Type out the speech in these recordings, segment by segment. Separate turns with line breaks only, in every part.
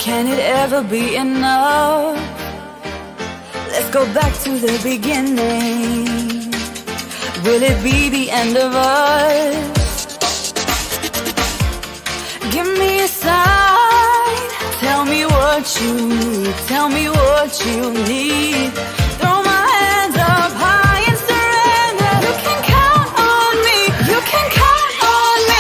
Can it ever be enough? Let's go back to the beginning. Will it be the end of us? Give me a sign. Tell me what you need. Tell me what you need. Throw my hands up high and surrender. You can count on me. You can count on me.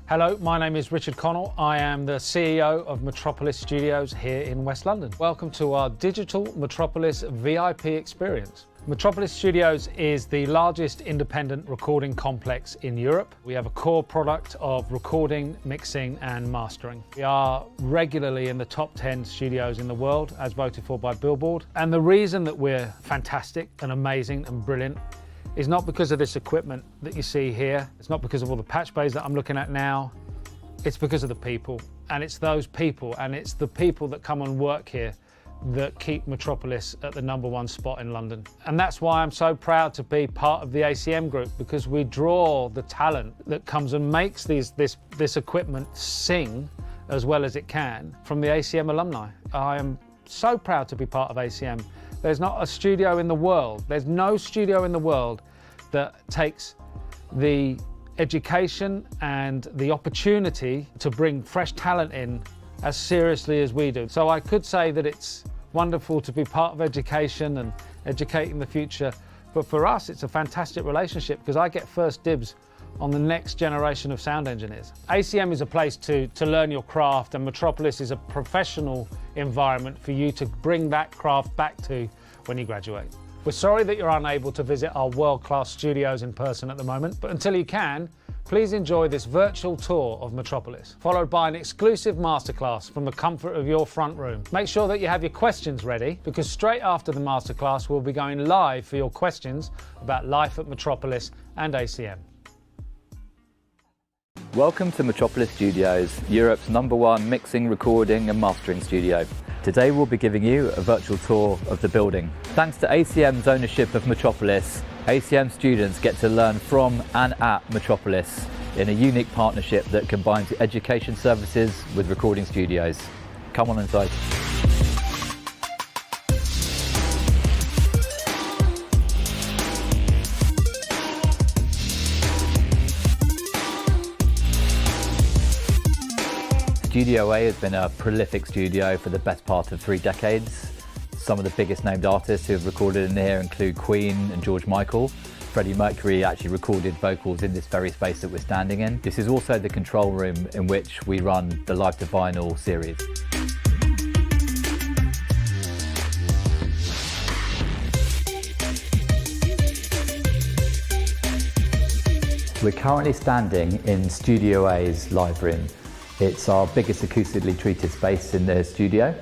Hello, my name is Richard Connell. I am the CEO of Metropolis Studios here in West London. Welcome to our digital Metropolis VIP experience. Metropolis Studios is the largest independent recording complex in Europe. We have a core product of recording, mixing and mastering. We are regularly in the top 10 studios in the world as voted for by Billboard. And the reason that we're fantastic and amazing and brilliant is not because of this equipment that you see here. It's not because of all the patch bays that I'm looking at now. It's because of the people. And it's those people, and it's the people that come and work here that keep Metropolis at the #1 spot in London. And that's why I'm so proud to be part of the ACM group, because we draw the talent that comes and makes this equipment sing as well as it can from the ACM alumni. I am so proud to be part of ACM. There's not a studio in the world, there's no studio in the world that takes the education and the opportunity to bring fresh talent in as seriously as we do. So I could say that it's wonderful to be part of education and educating the future, but for us it's a fantastic relationship because I get first dibs on the next generation of sound engineers. ACM is a place to learn your craft, and Metropolis is a professional environment for you to bring that craft back to when you graduate. We're sorry that you're unable to visit our world-class studios in person at the moment, but until you can, please enjoy this virtual tour of Metropolis, followed by an exclusive masterclass from the comfort of your front room. Make sure that you have your questions ready, because straight after the masterclass, we'll be going live for your questions about life at Metropolis and ACM.
Welcome to Metropolis Studios, Europe's #1 mixing, recording and mastering studio. Today we'll be giving you a virtual tour of the building. Thanks to ACM's ownership of Metropolis, ACM students get to learn from and at Metropolis in a unique partnership that combines education services with recording studios. Come on inside. Studio A has been a prolific studio for the best part of 3 decades. Some of the biggest named artists who have recorded in here include Queen and George Michael. Freddie Mercury actually recorded vocals in this very space that we're standing in. This is also the control room in which we run the Live to Vinyl series. We're currently standing in Studio A's live room. It's our biggest acoustically treated space in the studio.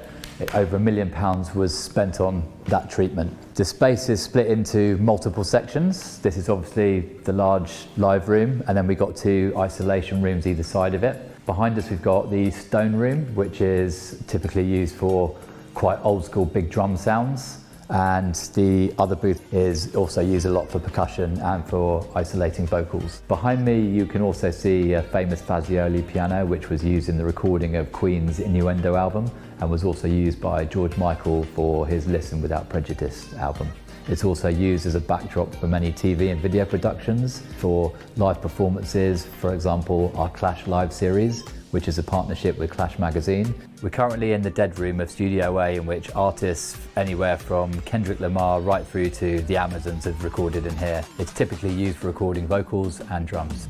Over £1 million was spent on that treatment. The space is split into multiple sections. This is obviously the large live room, and then we've got 2 isolation rooms either side of it. Behind us we've got the stone room, which is typically used for quite old school big drum sounds. And the other booth is also used a lot for percussion and for isolating vocals. Behind me you can also see a famous Fazioli piano, which was used in the recording of Queen's Innuendo album and was also used by George Michael for his Listen Without Prejudice album. It's also used as a backdrop for many TV and video productions, for live performances, for example our Clash Live series, which is a partnership with Clash magazine. We're currently in the dead room of Studio A, in which artists anywhere from Kendrick Lamar right through to the Amazons have recorded in here. It's typically used for recording vocals and drums.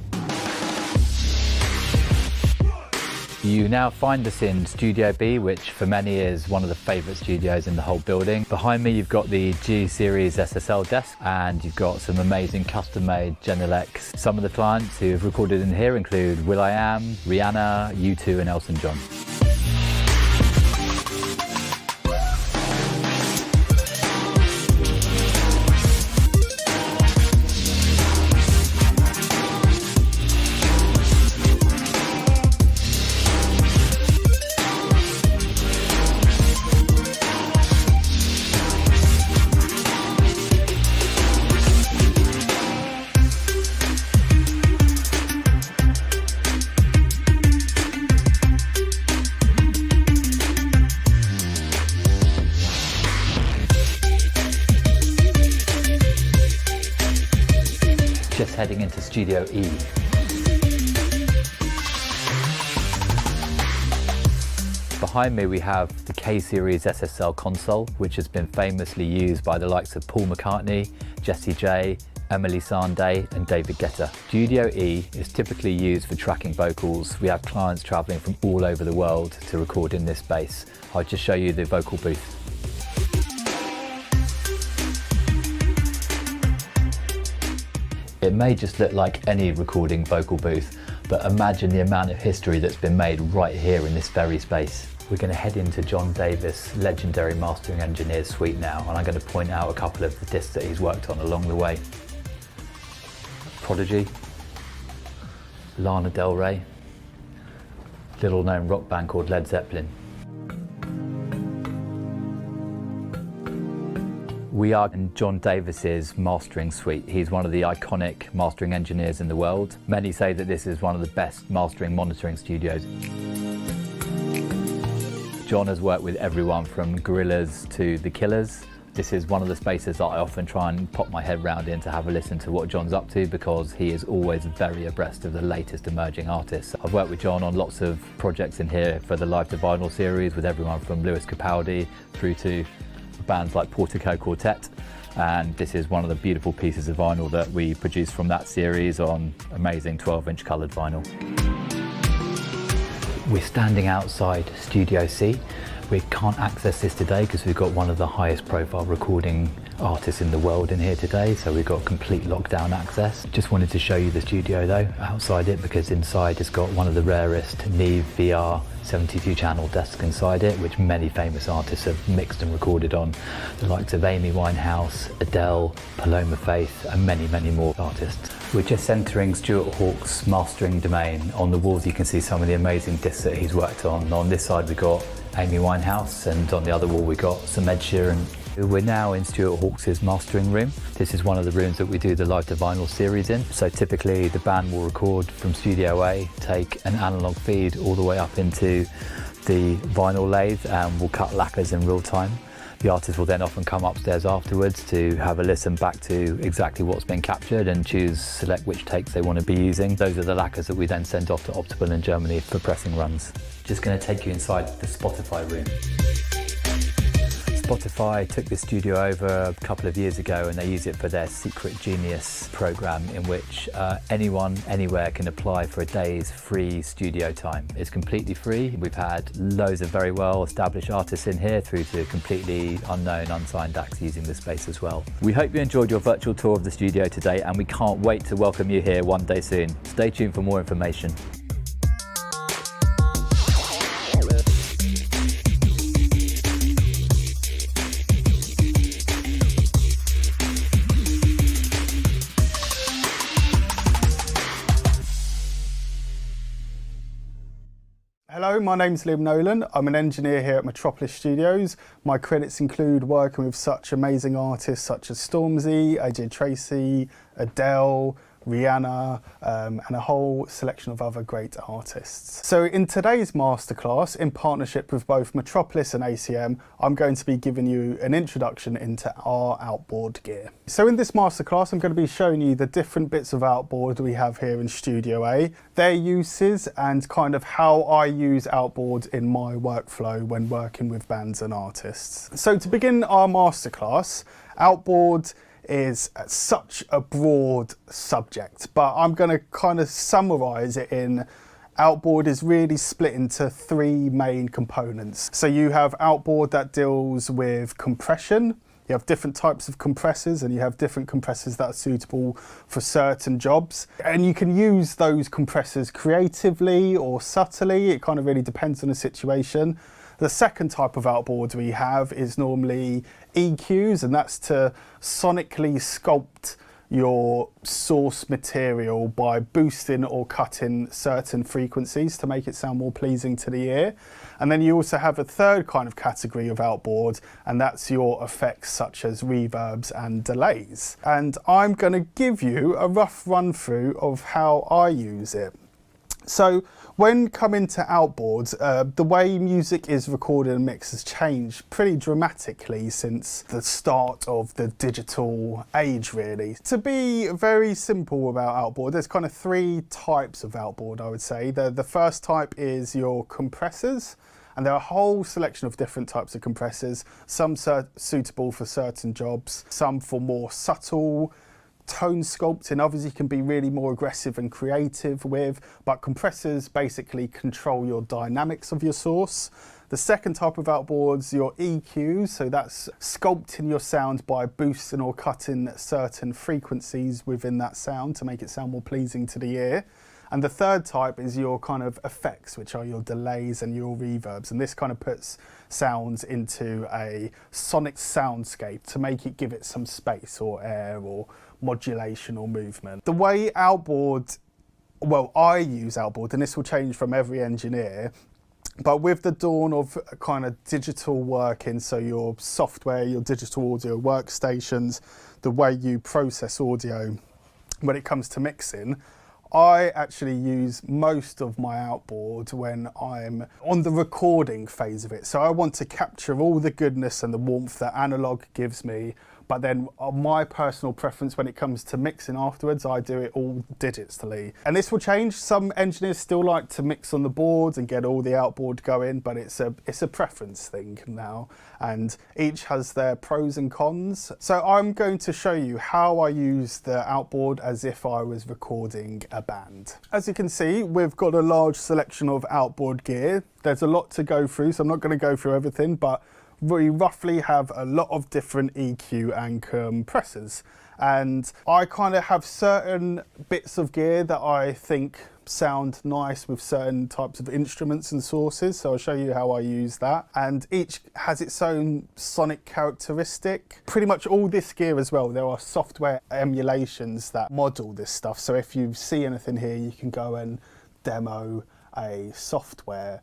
You now find us in Studio B, which for many is one of the favourite studios in the whole building. Behind me you've got the G-Series SSL desk, and you've got some amazing custom-made Genelecs. Some of the clients who have recorded in here include will.i.am, Rihanna, U2 and Elton John. Hawks heading into Studio E. Behind me we have the K-Series SSL console, which has been famously used by the likes of Paul McCartney, Jessie J, Emily Sandé and David Guetta. Studio E is typically used for tracking vocals. We have clients travelling from all over the world to record in this space. I'll just show you the vocal booth. It may just look like any recording vocal booth, but imagine the amount of history that's been made right here in this very space. We're going to head into John Davis' legendary mastering engineer's suite now, and I'm going to point out a couple of the discs that he's worked on along the way. Prodigy, Lana Del Rey, little known rock band called Led Zeppelin. We are in John Davis's mastering suite. He's one of the iconic mastering engineers in the world. Many say that this is one of the best mastering monitoring studios. John has worked with everyone from Gorillaz to The Killers. This is one of the spaces that I often try and pop my head round in to have a listen to what John's up to, because he is always very abreast of the latest emerging artists. I've worked with John on lots of projects in here for the Live to Vinyl series, with everyone from Lewis Capaldi through to bands like Portico Quartet, and this is one of the beautiful pieces of vinyl that we produced from that series on amazing 12-inch coloured vinyl. We're standing outside Studio C. We can't access this today because we've got one of the highest profile recording artists in the world in here today, so we've got complete lockdown access. Just wanted to show you the studio though, outside it, because inside it's got one of the rarest Neve VR 72 channel desks inside it, which many famous artists have mixed and recorded on. The likes of Amy Winehouse, Adele, Paloma Faith and many, many more artists. We're just entering Stuart Hawk's mastering domain. On the walls you can see some of the amazing discs that he's worked on. On this side we've got Amy Winehouse, and on the other wall we got some Ed Sheeran. We're now in Stuart Hawk's mastering room. This is one of the rooms that we do the Live to Vinyl series in. So typically the band will record from Studio A, take an analog feed all the way up into the vinyl lathe, and we'll cut lacquers in real time. The artist will then often come upstairs afterwards to have a listen back to exactly what's been captured and select which takes they want to be using. Those are the lacquers that we then send off to Optimal in Germany for pressing runs. Just going to take you inside the Spotify room. Spotify took this studio over a couple of years ago, and they use it for their Secret Genius program, in which anyone, anywhere can apply for a day's free studio time. It's completely free. We've had loads of very well established artists in here through to completely unknown, unsigned acts using the space as well. We hope you enjoyed your virtual tour of the studio today, and we can't wait to welcome you here one day soon. Stay tuned for more information.
Hello, my name's Liam Nolan. I'm an engineer here at Metropolis Studios. My credits include working with such amazing artists such as Stormzy, AJ Tracy, Adele, Rihanna, and a whole selection of other great artists. So in today's masterclass, in partnership with both Metropolis and ACM, I'm going to be giving you an introduction into our outboard gear. So in this masterclass, I'm going to be showing you the different bits of outboard we have here in Studio A, their uses, and kind of how I use outboard in my workflow when working with bands and artists. So to begin our masterclass, outboard is such a broad subject, but I'm going to kind of summarize it in outboard is really split into three main components. So you have outboard that deals with compression. You have different types of compressors, and you have different compressors that are suitable for certain jobs. And you can use those compressors creatively or subtly. It kind of really depends on the situation. The second type of outboard we have is normally EQs, and that's to sonically sculpt your source material by boosting or cutting certain frequencies to make it sound more pleasing to the ear. And then you also have a third kind of category of outboard, and that's your effects such as reverbs and delays. And I'm going to give you a rough run through of how I use it. So When coming to Outboard, the way music is recorded and mixed has changed pretty dramatically since the start of the digital age, really. To be very simple about Outboard, there's kind of three types of Outboard, I would say. The first type is your compressors, and there are a whole selection of different types of compressors, some suitable for certain jobs, some for more subtle tone sculpting, others you can be really more aggressive and creative with, but compressors basically control your dynamics of your source. The second type of outboards, your EQs, so that's sculpting your sound by boosting or cutting certain frequencies within that sound to make it sound more pleasing to the ear. And the third type is your kind of effects, which are your delays and your reverbs. And this kind of puts sounds into a sonic soundscape to make it give it some space or air or modulation or movement. The way Outboard, well, I use Outboard, and this will change from every engineer, but with the dawn of kind of digital working, so your software, your digital audio workstations, the way you process audio when it comes to mixing, I actually use most of my Outboard when I'm on the recording phase of it. So I want to capture all the goodness and the warmth that analog gives me, but then my personal preference when it comes to mixing afterwards, I do it all digitally. And this will change. Some engineers still like to mix on the board and get all the Outboard going, but it's a preference thing now, and each has their pros and cons. So I'm going to show you how I use the Outboard as if I was recording a band. As you can see, we've got a large selection of Outboard gear. There's a lot to go through, so I'm not going to go through everything, but we roughly have a lot of different EQ and compressors, and I kind of have certain bits of gear that I think sound nice with certain types of instruments and sources, so I'll show you how I use that, and each has its own sonic characteristic. Pretty much all this gear as well, there are software emulations that model this stuff, so if you see anything here you can go and demo a software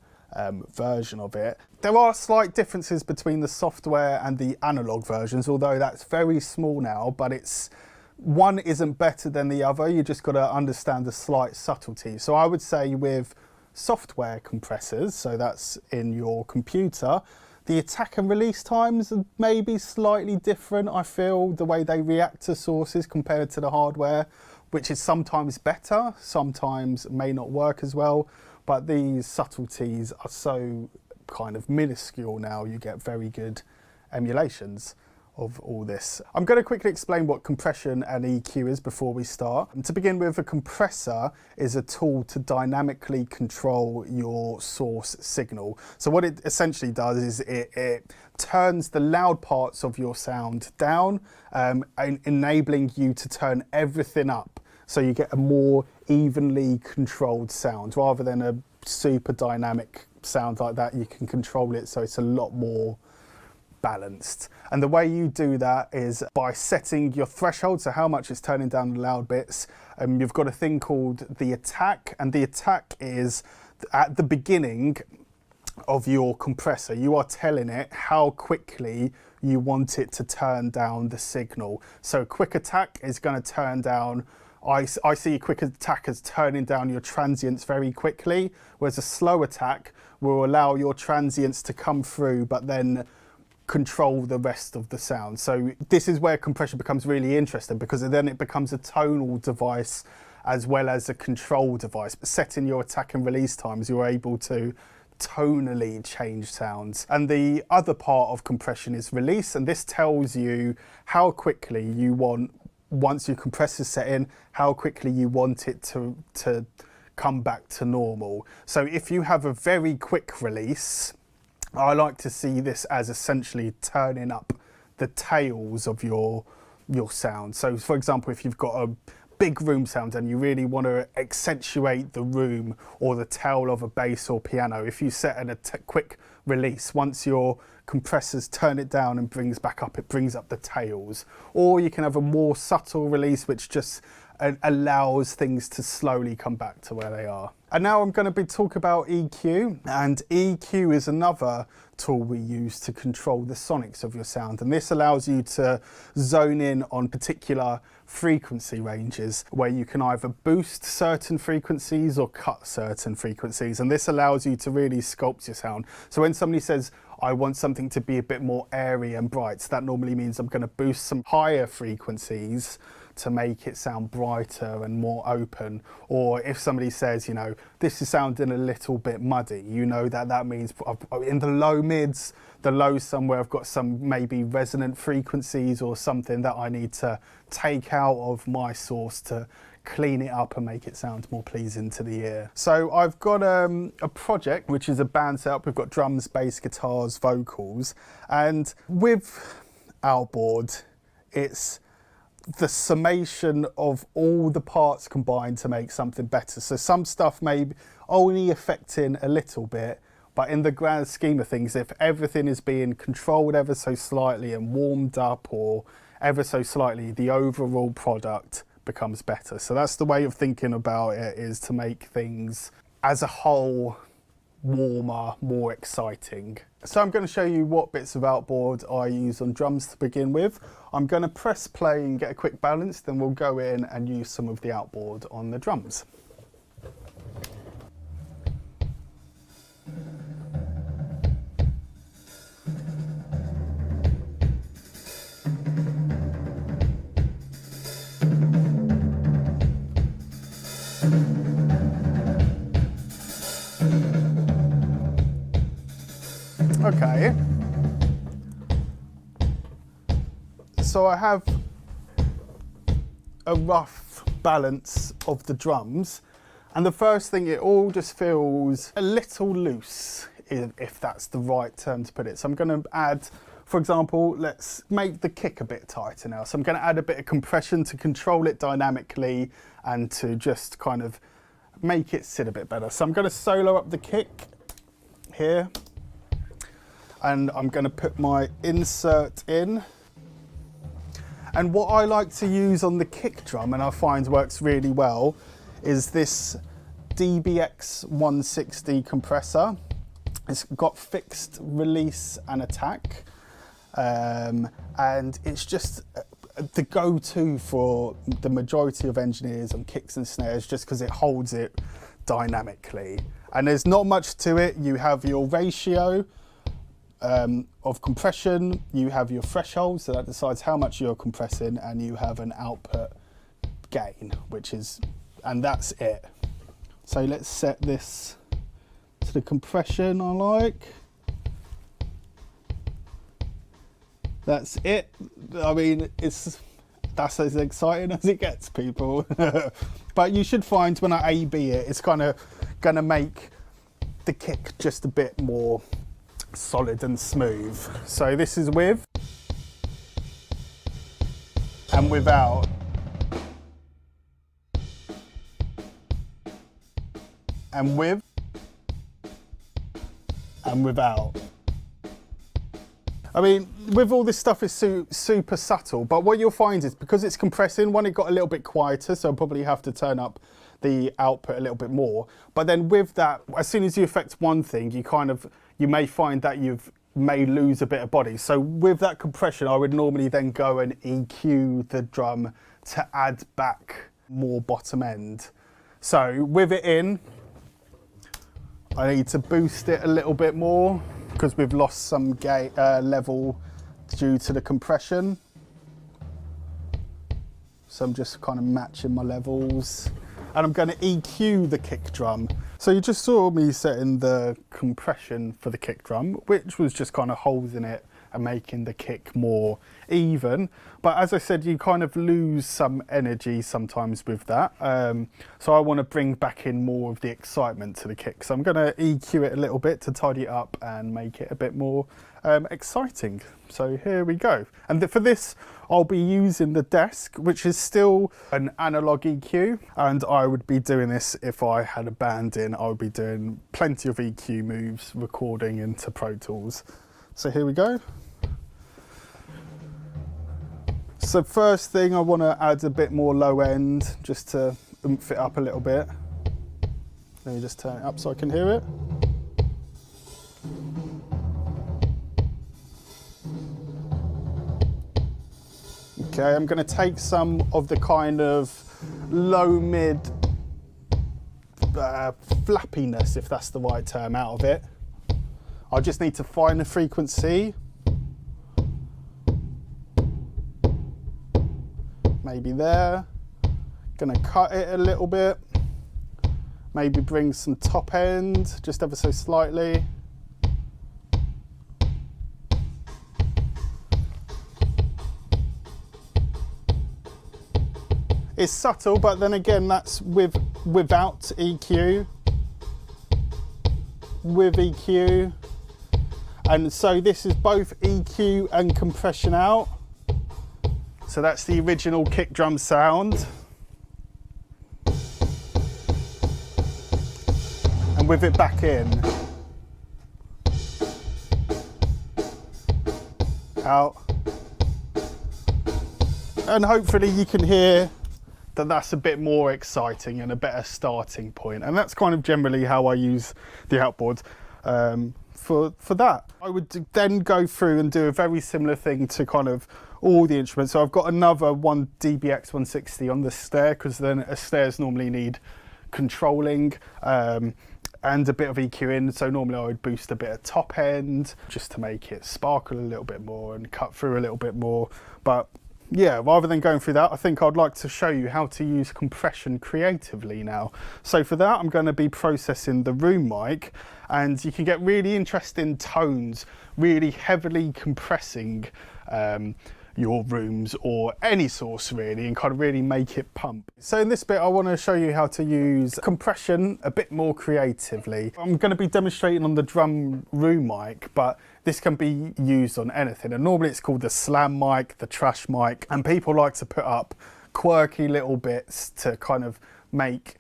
version of it. There are slight differences between the software and the analog versions, although that's very small now, but one isn't better than the other. You just got to understand the slight subtlety. So I would say with software compressors, so that's in your computer, the attack and release times are maybe slightly different, I feel, the way they react to sources compared to the hardware, which is sometimes better, sometimes may not work as well. But these subtleties are so kind of minuscule now, you get very good emulations of all this. I'm going to quickly explain what compression and EQ is before we start. And to begin with, a compressor is a tool to dynamically control your source signal. So what it essentially does is it turns the loud parts of your sound down, enabling you to turn everything up. So you get a more evenly controlled sound rather than a super dynamic sound like that. You can control it so it's a lot more balanced. And the way you do that is by setting your threshold, so how much it's turning down the loud bits. You've got a thing called the attack, and the attack is at the beginning of your compressor. You are telling it how quickly you want it to turn down the signal. So quick attack is going to turn down, I see a quick attack as turning down your transients very quickly, whereas a slow attack will allow your transients to come through but then control the rest of the sound. So this is where compression becomes really interesting, because then it becomes a tonal device as well as a control device. Setting your attack and release times, you're able to tonally change sounds. And the other part of compression is release, and this tells you how quickly you want, once your compressor set in, how quickly you want it to come back to normal. So if you have a very quick release, I like to see this as essentially turning up the tails of your sound. So for example, if you've got a big room sound and you really want to accentuate the room or the tail of a bass or piano, if you set a quick release, once your compressors turn it down and brings back up, it brings up the tails. Or you can have a more subtle release which just allows things to slowly come back to where they are. And now I'm going to be talking about EQ, and EQ is another tool we use to control the sonics of your sound, and this allows you to zone in on particular frequency ranges where you can either boost certain frequencies or cut certain frequencies, and this allows you to really sculpt your sound. So when somebody says, I want something to be a bit more airy and bright, so that normally means I'm going to boost some higher frequencies to make it sound brighter and more open. Or if somebody says, you know, this is sounding a little bit muddy, you know that means in the low mids, the lows somewhere, I've got some maybe resonant frequencies or something that I need to take out of my source to clean it up and make it sound more pleasing to the ear. So I've got a project which is a band setup. We've got drums, bass, guitars, vocals, and with Outboard, it's the summation of all the parts combined to make something better. So some stuff may be only affecting a little bit, but in the grand scheme of things, if everything is being controlled ever so slightly and warmed up or ever so slightly, the overall product becomes better. So that's the way of thinking about it, is to make things as a whole warmer, more exciting. So I'm going to show you what bits of Outboard I use on drums to begin with. I'm going to press play and get a quick balance, then we'll go in and use some of the Outboard on the drums. Okay, so I have a rough balance of the drums, and the first thing, it all just feels a little loose, if that's the right term to put it. So I'm going to add, for example, let's make the kick a bit tighter now. So I'm going to add a bit of compression to control it dynamically and to just kind of make it sit a bit better. So I'm going to solo up the kick here, and I'm going to put my insert in. And what I like to use on the kick drum, and I find works really well, is this DBX 160 compressor. It's got fixed release and attack, and it's just the go-to for the majority of engineers on kicks and snares, just because it holds it dynamically. And there's not much to it. You have your ratio of compression, you have your threshold, so that decides how much you're compressing, and you have an output gain, and that's it. So let's set this to the compression I like. That's it. I mean, that's as exciting as it gets, people. But you should find when I A/B it, it's kind of gonna make the kick just a bit more solid and smooth. So this is with and without. And with and without. I mean, with all this stuff, it's super subtle, but what you'll find is, because it's compressing, one, it got a little bit quieter, so I'll probably have to turn up the output a little bit more. But then with that, as soon as you affect one thing, you may find that may lose a bit of body. So with that compression, I would normally then go and EQ the drum to add back more bottom end. So with it in, I need to boost it a little bit more because we've lost some level due to the compression. So I'm just kind of matching my levels. And I'm going to EQ the kick drum. So you just saw me setting the compression for the kick drum, which was just kind of holding it and making the kick more even. But as I said, you kind of lose some energy sometimes with that. So I want to bring back in more of the excitement to the kick. So I'm going to EQ it a little bit to tidy it up and make it a bit more exciting. So here we go. And for this, I'll be using the desk, which is still an analog EQ. And I would be doing this if I had a band in. I would be doing plenty of EQ moves, recording into Pro Tools. So here we go. So first thing, I want to add a bit more low end just to oomph it up a little bit. Let me just turn it up so I can hear it. Okay, I'm going to take some of the kind of low mid flappiness, if that's the right term, out of it. I just need to find the frequency. Maybe there. Gonna cut it a little bit. Maybe bring some top end, just ever so slightly. It's subtle, but then again, that's without EQ, with EQ. And so this is both EQ and compression out. So that's the original kick drum sound. And with it back in. Out. And hopefully you can hear that that's a bit more exciting and a better starting point. And that's kind of generally how I use the Outboard for that. I would then go through and do a very similar thing to kind of all the instruments. So I've got another one DBX 160 on the snare, because then snares normally need controlling and a bit of EQ in. So normally I would boost a bit of top end just to make it sparkle a little bit more and cut through a little bit more. But yeah, rather than going through that, I think I'd like to show you how to use compression creatively now. So for that, I'm going to be processing the room mic, and you can get really interesting tones, really heavily compressing your rooms or any source really, and kind of really make it pump. So in this bit, I want to show you how to use compression a bit more creatively. I'm going to be demonstrating on the drum room mic, but this can be used on anything. And normally it's called the slam mic, the trash mic, and people like to put up quirky little bits to kind of make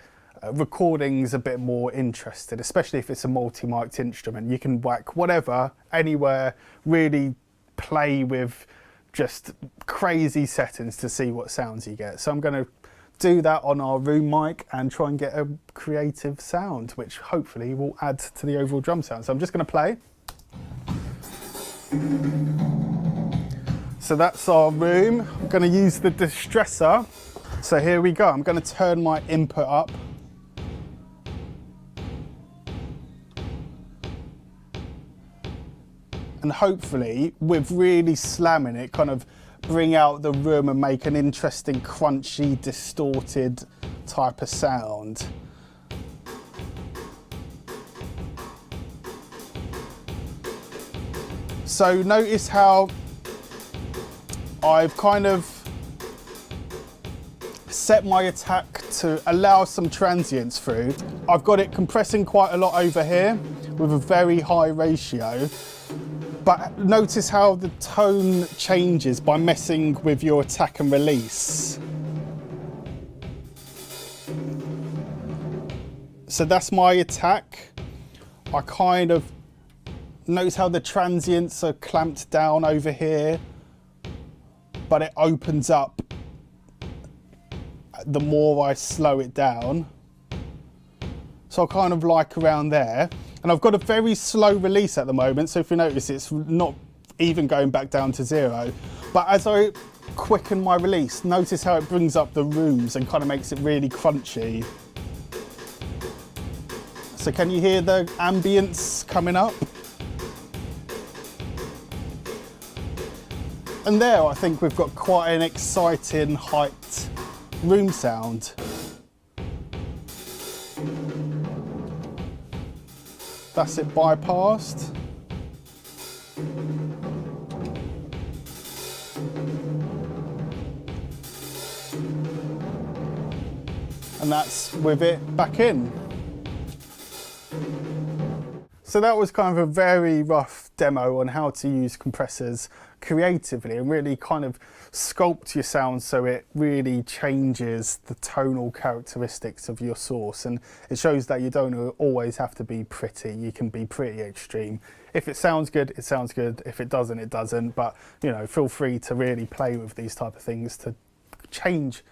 recordings a bit more interesting, especially if it's a multi-mic'd instrument. You can whack whatever, anywhere, really play with just crazy settings to see what sounds you get. So I'm going to do that on our room mic and try and get a creative sound, which hopefully will add to the overall drum sound. So I'm just going to play. So that's our room. I'm going to use the distressor. So here we go. I'm going to turn my input up. And hopefully, with really slamming it, kind of bring out the room and make an interesting, crunchy, distorted type of sound. So notice how I've kind of set my attack to allow some transients through. I've got it compressing quite a lot over here with a very high ratio. But notice how the tone changes by messing with your attack and release. So that's my attack. I kind of notice how the transients are clamped down over here, but it opens up the more I slow it down. So I kind of like around there. And I've got a very slow release at the moment, so if you notice, it's not even going back down to 0. But as I quicken my release, notice how it brings up the rooms and kind of makes it really crunchy. So can you hear the ambience coming up? And there, I think we've got quite an exciting hyped room sound. That's it bypassed. And that's with it back in. So that was kind of a very rough demo on how to use compressors creatively and really kind of sculpt your sound so it really changes the tonal characteristics of your source, and it shows that you don't always have to be pretty. You can be pretty extreme If it sounds good, it sounds good. If it doesn't, it doesn't. But, you know, feel free to really play with these type of things to change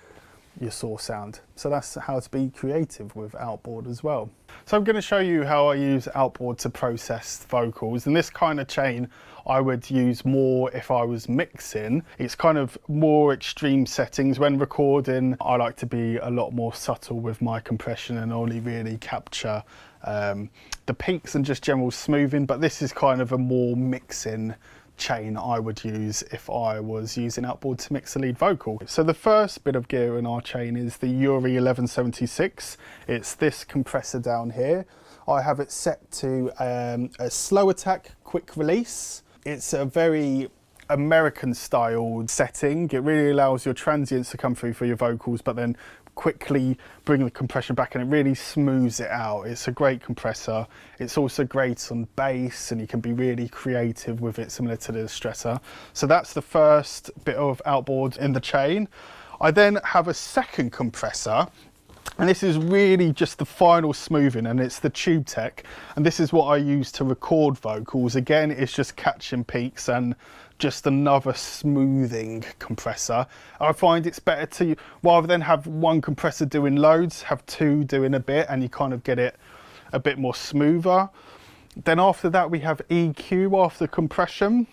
your source sound. So that's how to be creative with Outboard as well. So I'm going to show you how I use Outboard to process vocals, and this kind of chain I would use more if I was mixing. It's kind of more extreme settings. When recording, I like to be a lot more subtle with my compression and only really capture the peaks and just general smoothing, but this is kind of a more mixing chain I would use if I was using Outboard to mix a lead vocal. So the first bit of gear in our chain is the Uri 1176. It's this compressor down here. I have it set to a slow attack quick release. It's a very American style setting. It really allows your transients to come through for your vocals, but then quickly bring the compression back, and it really smooths it out. It's a great compressor. It's also great on bass, and you can be really creative with it, similar to the Distressor. So that's the first bit of Outboard in the chain. I then have a second compressor, and this is really just the final smoothing, and it's the Tube Tech, and this is what I use to record vocals. Again, it's just catching peaks and just another smoothing compressor. I find it's better to, rather than have one compressor doing loads, have two doing a bit, and you kind of get it a bit more smoother. Then after that, we have EQ after compression.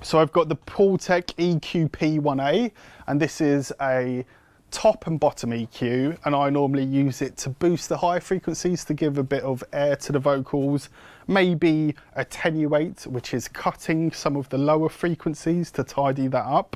So I've got the Paultec EQ-P1A, and this is a top and bottom EQ, and I normally use it to boost the high frequencies to give a bit of air to the vocals, maybe attenuate, which is cutting some of the lower frequencies to tidy that up.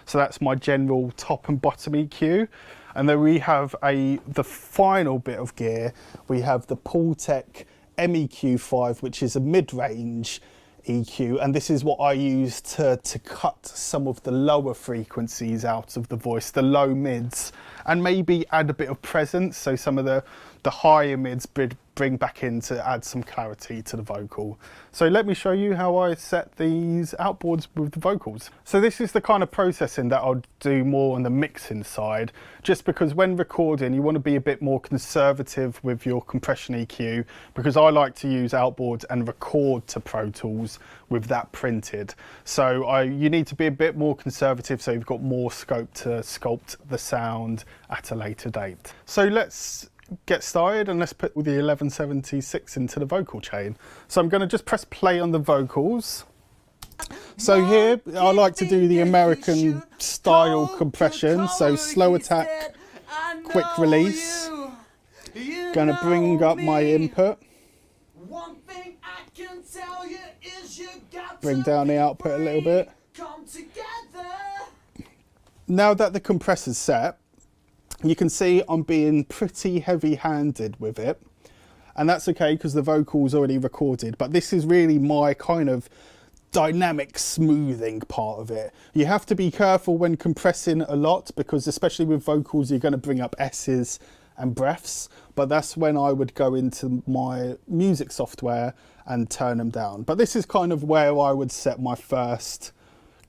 So that's my general top and bottom EQ. And then we have the final bit of gear. We have the Paultec MEQ5, which is a mid-range EQ, and this is what I use to cut some of the lower frequencies out of the voice, the low mids, and maybe add a bit of presence, so some of the higher mids bring back in to add some clarity to the vocal. So let me show you how I set these outboards with the vocals. So this is the kind of processing that I'll do more on the mixing side, just because when recording you want to be a bit more conservative with your compression EQ, because I like to use Outboard and record to Pro Tools with that printed. So you need to be a bit more conservative, so you've got more scope to sculpt the sound at a later date. So let's get started, and let's put the 1176 into the vocal chain. So I'm going to just press play on the vocals. So here I like to do the American style compression, so slow attack, quick release. Going to bring up my input, bring down the output a little bit. Now that the compressor's set, you can see I'm being pretty heavy-handed with it, and that's okay because the vocal's already recorded, but this is really my kind of dynamic smoothing part of it. You have to be careful when compressing a lot, because especially with vocals you're going to bring up S's and breaths, but that's when I would go into my music software and turn them down. But this is kind of where I would set my first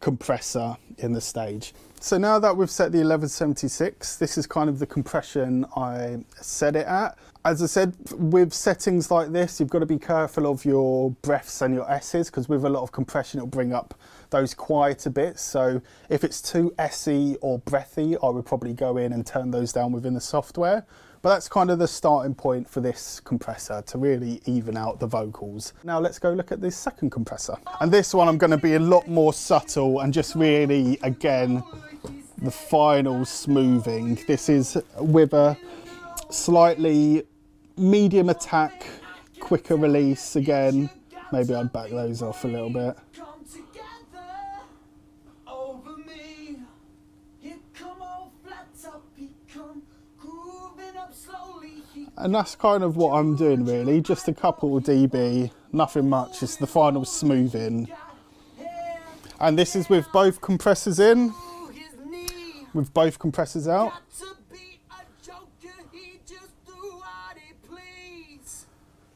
compressor in the stage. So now that we've set the 1176, this is kind of the compression I set it at. As I said, with settings like this, you've got to be careful of your breaths and your S's, because with a lot of compression, it'll bring up those quieter bits. So if it's too S-y or breathy, I would probably go in and turn those down within the software. But that's kind of the starting point for this compressor to really even out the vocals. Now let's go look at this second compressor. And this one I'm going to be a lot more subtle and just really, again, the final smoothing. This is with a slightly medium attack, quicker release again. Maybe I'd back those off a little bit. And that's kind of what I'm doing really, just a couple dB, nothing much, it's the final smoothing. And this is with both compressors in, with both compressors out.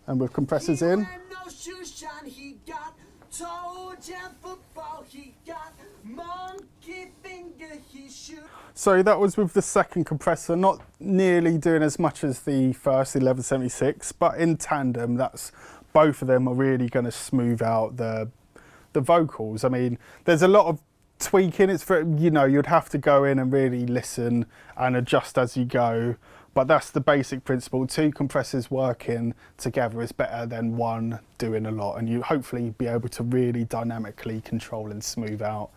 And with compressors in. So that was with the second compressor, not nearly doing as much as the first 1176, but in tandem that's both of them are really going to smooth out the vocals. I mean, there's a lot of tweaking. It's for, you know, you'd have to go in and really listen and adjust as you go, but that's the basic principle. 2 compressors working together is better than one doing a lot, and you hopefully be able to really dynamically control and smooth out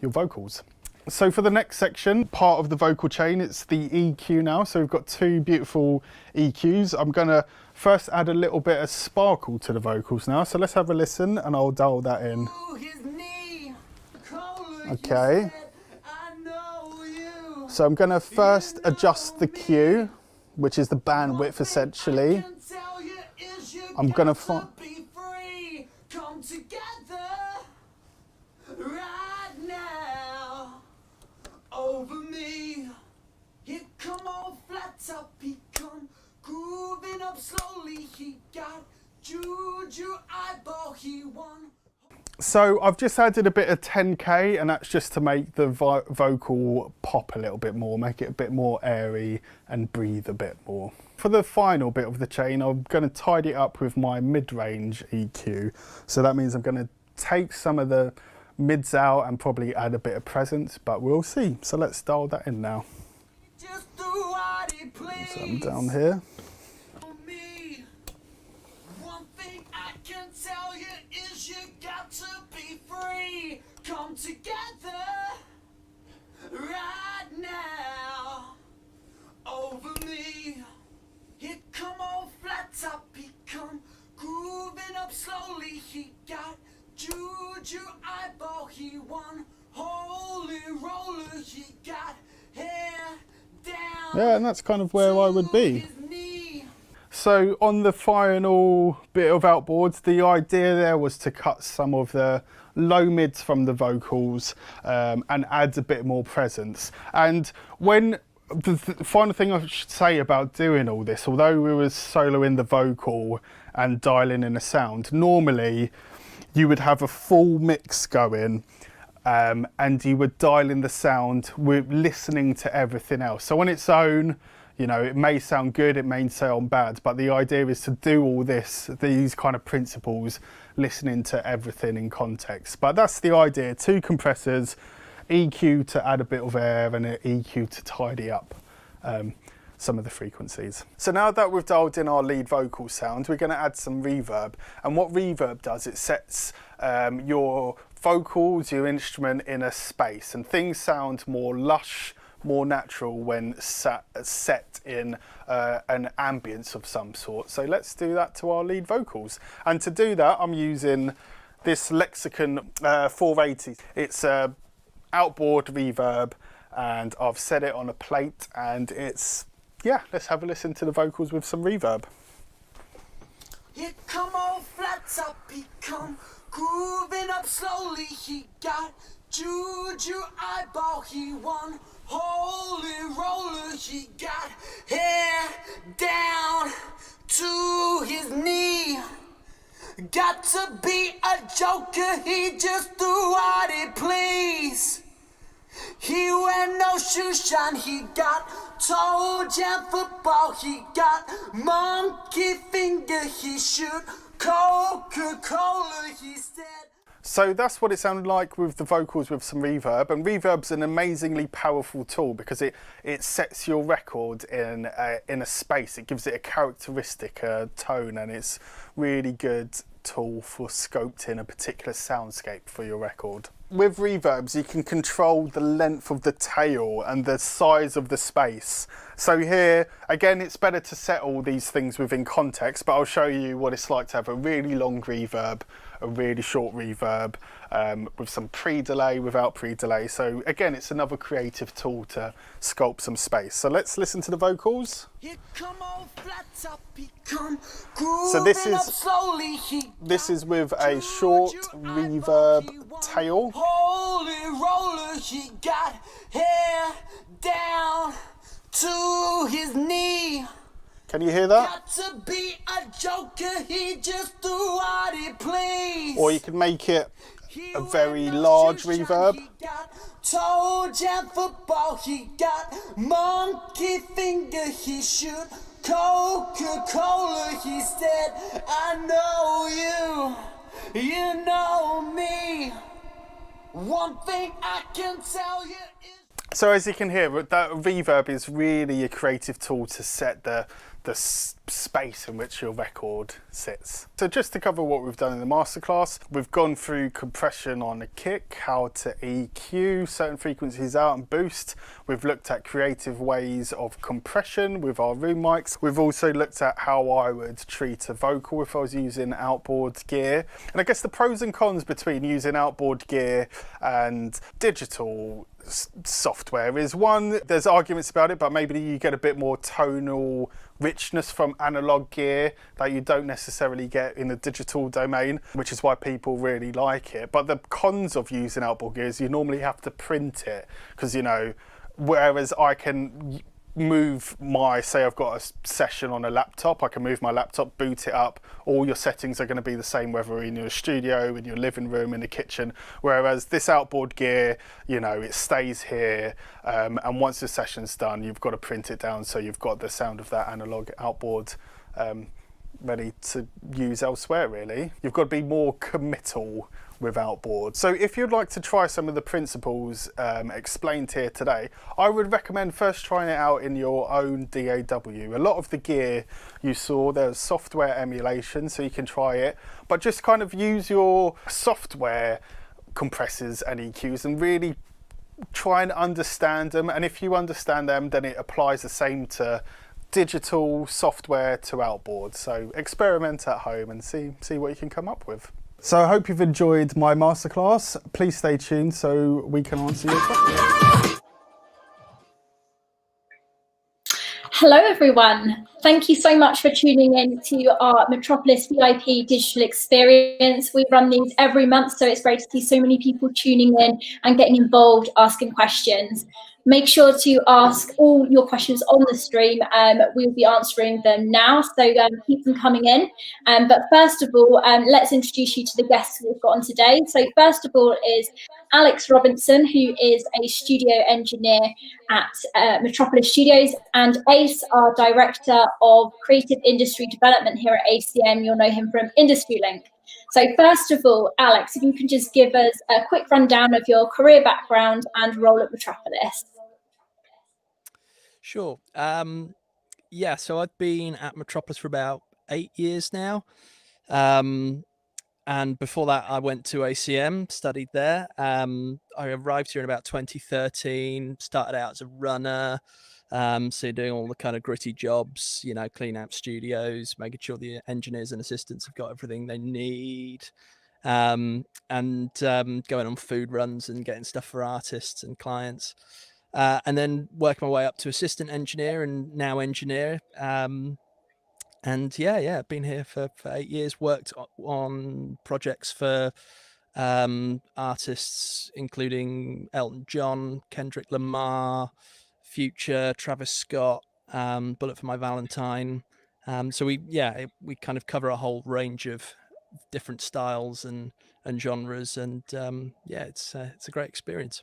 your vocals. So for the next section, part of the vocal chain, it's the EQ now. So we've got 2 beautiful EQs. I'm gonna first add a little bit of sparkle to the vocals now. So let's have a listen and I'll dial that in. Okay. So I'm gonna first adjust the Q, which is the bandwidth essentially. I'm gonna find...
Over me, he come all flat up, he come grooving up slowly, he got juju eyeball, he won.
So I've just added a bit of 10K, and that's just to make the vocal pop a little bit more, make it a bit more airy and breathe a bit more. For the final bit of the chain, I'm going to tidy it up with my mid-range EQ. So that means I'm going to take some of the mids out and probably add a bit of presence, but we'll see. So let's dial that in now.
Just do what he please.
So I'm down here.
Me. One thing I can tell you is you got to be free. Come together right now. Over me. He come all flat top, he come grooving up slowly, he got juju eyeball, he won holy roller, he got hair down.
Yeah, and that's kind of where I would be. So on the final bit of Outboards, the idea there was to cut some of the low mids from the vocals and add a bit more presence. And when the final thing I should say about doing all this, although we were soloing the vocal and dialing in a sound, normally you would have a full mix going and you would dial in the sound with listening to everything else. So on its own, you know, it may sound good, it may sound bad, but the idea is to do all this, these kind of principles, listening to everything in context. But that's the idea, 2 compressors, EQ to add a bit of air and an EQ to tidy up some of the frequencies. So now that we've dialed in our lead vocal sound, we're going to add some reverb. And what reverb does, it sets your vocals, your instrument in a space, and things sound more lush, more natural when set in an ambience of some sort. So let's do that to our lead vocals. And to do that, I'm using this Lexicon 480. It's a Outboard reverb, and I've set it on a plate, and it's, yeah, let's have a listen to the vocals with some reverb.
He come all flat up, he come grooving up slowly, he got juju eyeball, he won holy roller, he got hair down to his knee. Got to be a joker, he just do what he please. He wear no shoe shine, he got toe jam football, he got monkey finger, he shoot Coca-Cola, he said.
So that's what it sounded like with the vocals with some reverb. And reverb's an amazingly powerful tool because it sets your record in a space. It gives it a characteristic tone, and it's really good tool for sculpting a particular soundscape for your record. With reverbs, you can control the length of the tail and the size of the space. So here, again, it's better to set all these things within context, but I'll show you what it's like to have a really long reverb, a really short reverb, with some pre-delay, without pre-delay. So again, it's another creative tool to sculpt some space. So let's listen to the vocals. So this is with a short reverb tail.
Holy roller, he got hair down to his knee.
Can you hear that?
Got to be a joker, he just do what he please.
Or you can make it a very large reverb.
He got toe jam football, he got monkey finger, he shoot Coca-Cola, he said, I know you, you know me. One thing I can tell you is...
So as you can hear, that reverb is really a creative tool to set the space in which your record sits. So just to cover what we've done in the masterclass, we've gone through compression on a kick, how to EQ certain frequencies out and boost. We've looked at creative ways of compression with our room mics. We've also looked at how I would treat a vocal if I was using outboard gear. And I guess the pros and cons between using outboard gear and digital software is, one, there's arguments about it, but maybe you get a bit more tonal richness from analog gear that you don't necessarily get in the digital domain, which is why people really like it. But the cons of using outboard gear is you normally have to print it, because, you know, whereas I can move my, say I've got a session on a laptop, I can move my laptop, boot it up, all your settings are going to be the same whether in your studio, in your living room, in the kitchen, whereas this outboard gear, you know, it stays here, and once the session's done you've got to print it down so you've got the sound of that analog outboard ready to use elsewhere. Really, you've got to be more committal with outboard. So if you'd like to try some of the principles explained here today, I would recommend first trying it out in your own DAW. A lot of the gear you saw, there's software emulation, so you can try it, but just kind of use your software compressors and EQs and really try and understand them. And if you understand them, then it applies the same to digital software to outboard. So experiment at home and see what you can come up with. So I hope you've enjoyed my masterclass. Please stay tuned so we can answer your questions.
Hello everyone. Thank you so much for tuning in to our Metropolis VIP digital experience. We run these every month, so it's great to see so many people tuning in and getting involved, asking questions. Make sure to ask all your questions on the stream. We'll be answering them now, so keep them coming in. But first of all, let's introduce you to the guests we've got on today. So first of all is Alex Robinson, who is a studio engineer at Metropolis Studios, and Ace, our Director of Creative Industry Development here at ACM. You'll know him from Industry Link. So first of all, Alex, if you can just give us a quick rundown of your career background and role at Metropolis.
Sure. Yeah, so I've been at Metropolis for about 8 years now. And before that, I went to ACM, studied there. I arrived here in about 2013, started out as a runner. So doing all the kind of gritty jobs, you know, cleaning out studios, making sure the engineers and assistants have got everything they need. And going on food runs and getting stuff for artists and clients. And then working my way up to assistant engineer and now engineer. And yeah, been here for 8 years, worked on projects for artists, including Elton John, Kendrick Lamar, Future, Travis Scott, Bullet for My Valentine. So we kind of cover a whole range of different styles and genres. And yeah, it's a great experience.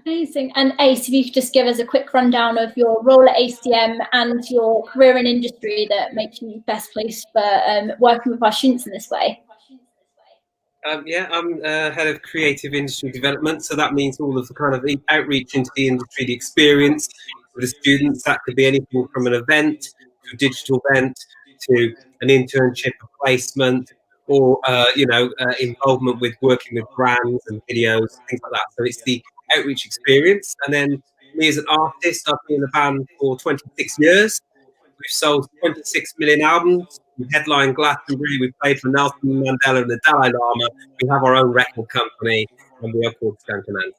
Amazing. And Ace, if you could just give us a quick rundown of your role at ACM and your career in industry that makes you best placed for working with our students in this way.
Yeah, I'm head of creative industry development. So that means all of the kind of outreach into the industry, the experience for the students. That could be anything from an event to a digital event to an internship, a placement, or involvement with working with brands and videos, things like that. So it's the outreach experience. And then me as an artist, I've been in the band for 26 years. We've sold 26 million albums. We headline Glastonbury. We've played for Nelson Mandela and the Dalai Lama. We have our own record company, and we are called Skankamansi.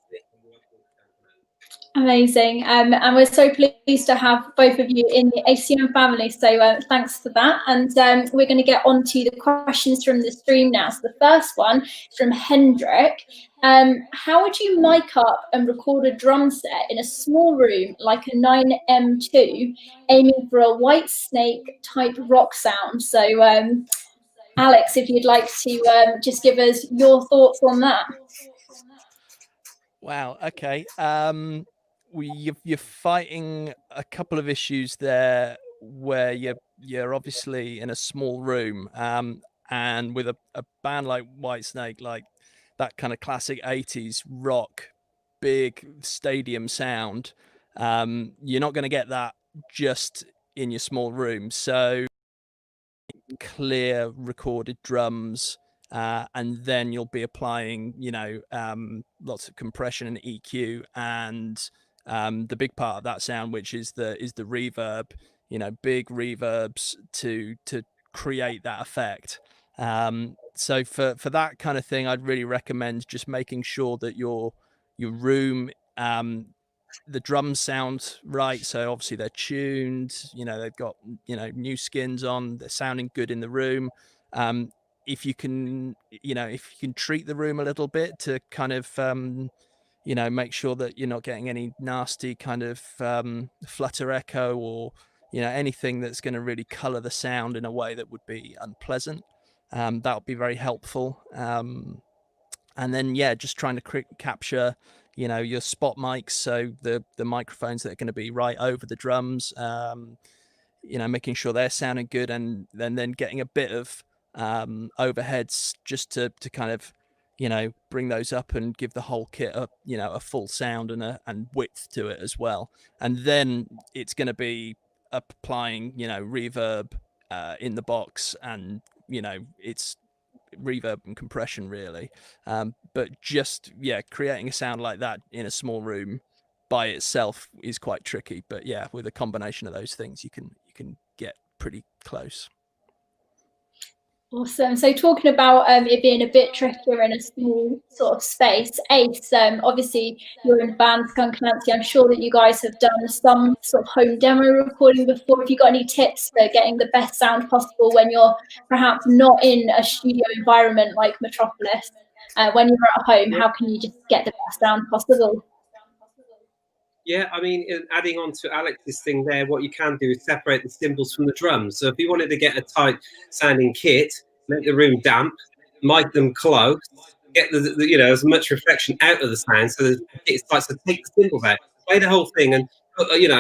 Amazing. And we're so pleased to have both of you in the ACM family. So thanks for that. And we're going to get on to the questions from the stream now. So the first one is from Hendrik. How would you mic up and record a drum set in a small room like a 9M2, aiming for a White Snake type rock sound? So Alex, if you'd like to just give us your thoughts on that.
Wow. Okay. you're fighting a couple of issues there where you're obviously in a small room, and with a band like Whitesnake, like that kind of classic 80s rock, big stadium sound, you're not going to get that just in your small room. So clear recorded drums, and then you'll be applying, lots of compression and EQ, and the big part of that sound, which is the reverb, big reverbs to create that effect. So for that kind of thing, I'd really recommend just making sure that your room, the drums sound right. So obviously they're tuned, they've got, new skins on, they're sounding good in the room. If you can, treat the room a little bit to kind of, make sure that you're not getting any nasty kind of flutter echo, or, anything that's going to really color the sound in a way that would be unpleasant. That would be very helpful. And then, just trying to capture, your spot mics, so the microphones that are going to be right over the drums, making sure they're sounding good, and then getting a bit of overheads just to kind of, bring those up and give the whole kit a full sound and width to it as well. And then it's going to be applying, reverb in the box, and it's reverb and compression really, but just creating a sound like that in a small room by itself is quite tricky. But with a combination of those things, you can get pretty close.
Awesome. So talking about it being a bit trickier in a small sort of space, Ace, obviously you're in band Skunk Nancy. I'm sure that you guys have done some sort of home demo recording before. Have you got any tips for getting the best sound possible when you're perhaps not in a studio environment like Metropolis? When you're at home, how can you just get the best sound possible?
Yeah, I mean, adding on to Alex's thing there, what you can do is separate the cymbals from the drums. So if you wanted to get a tight sounding kit, make the room damp, mic them close, get the as much reflection out of the sound, so that it's tight. So take the cymbals out, play the whole thing, and put piece of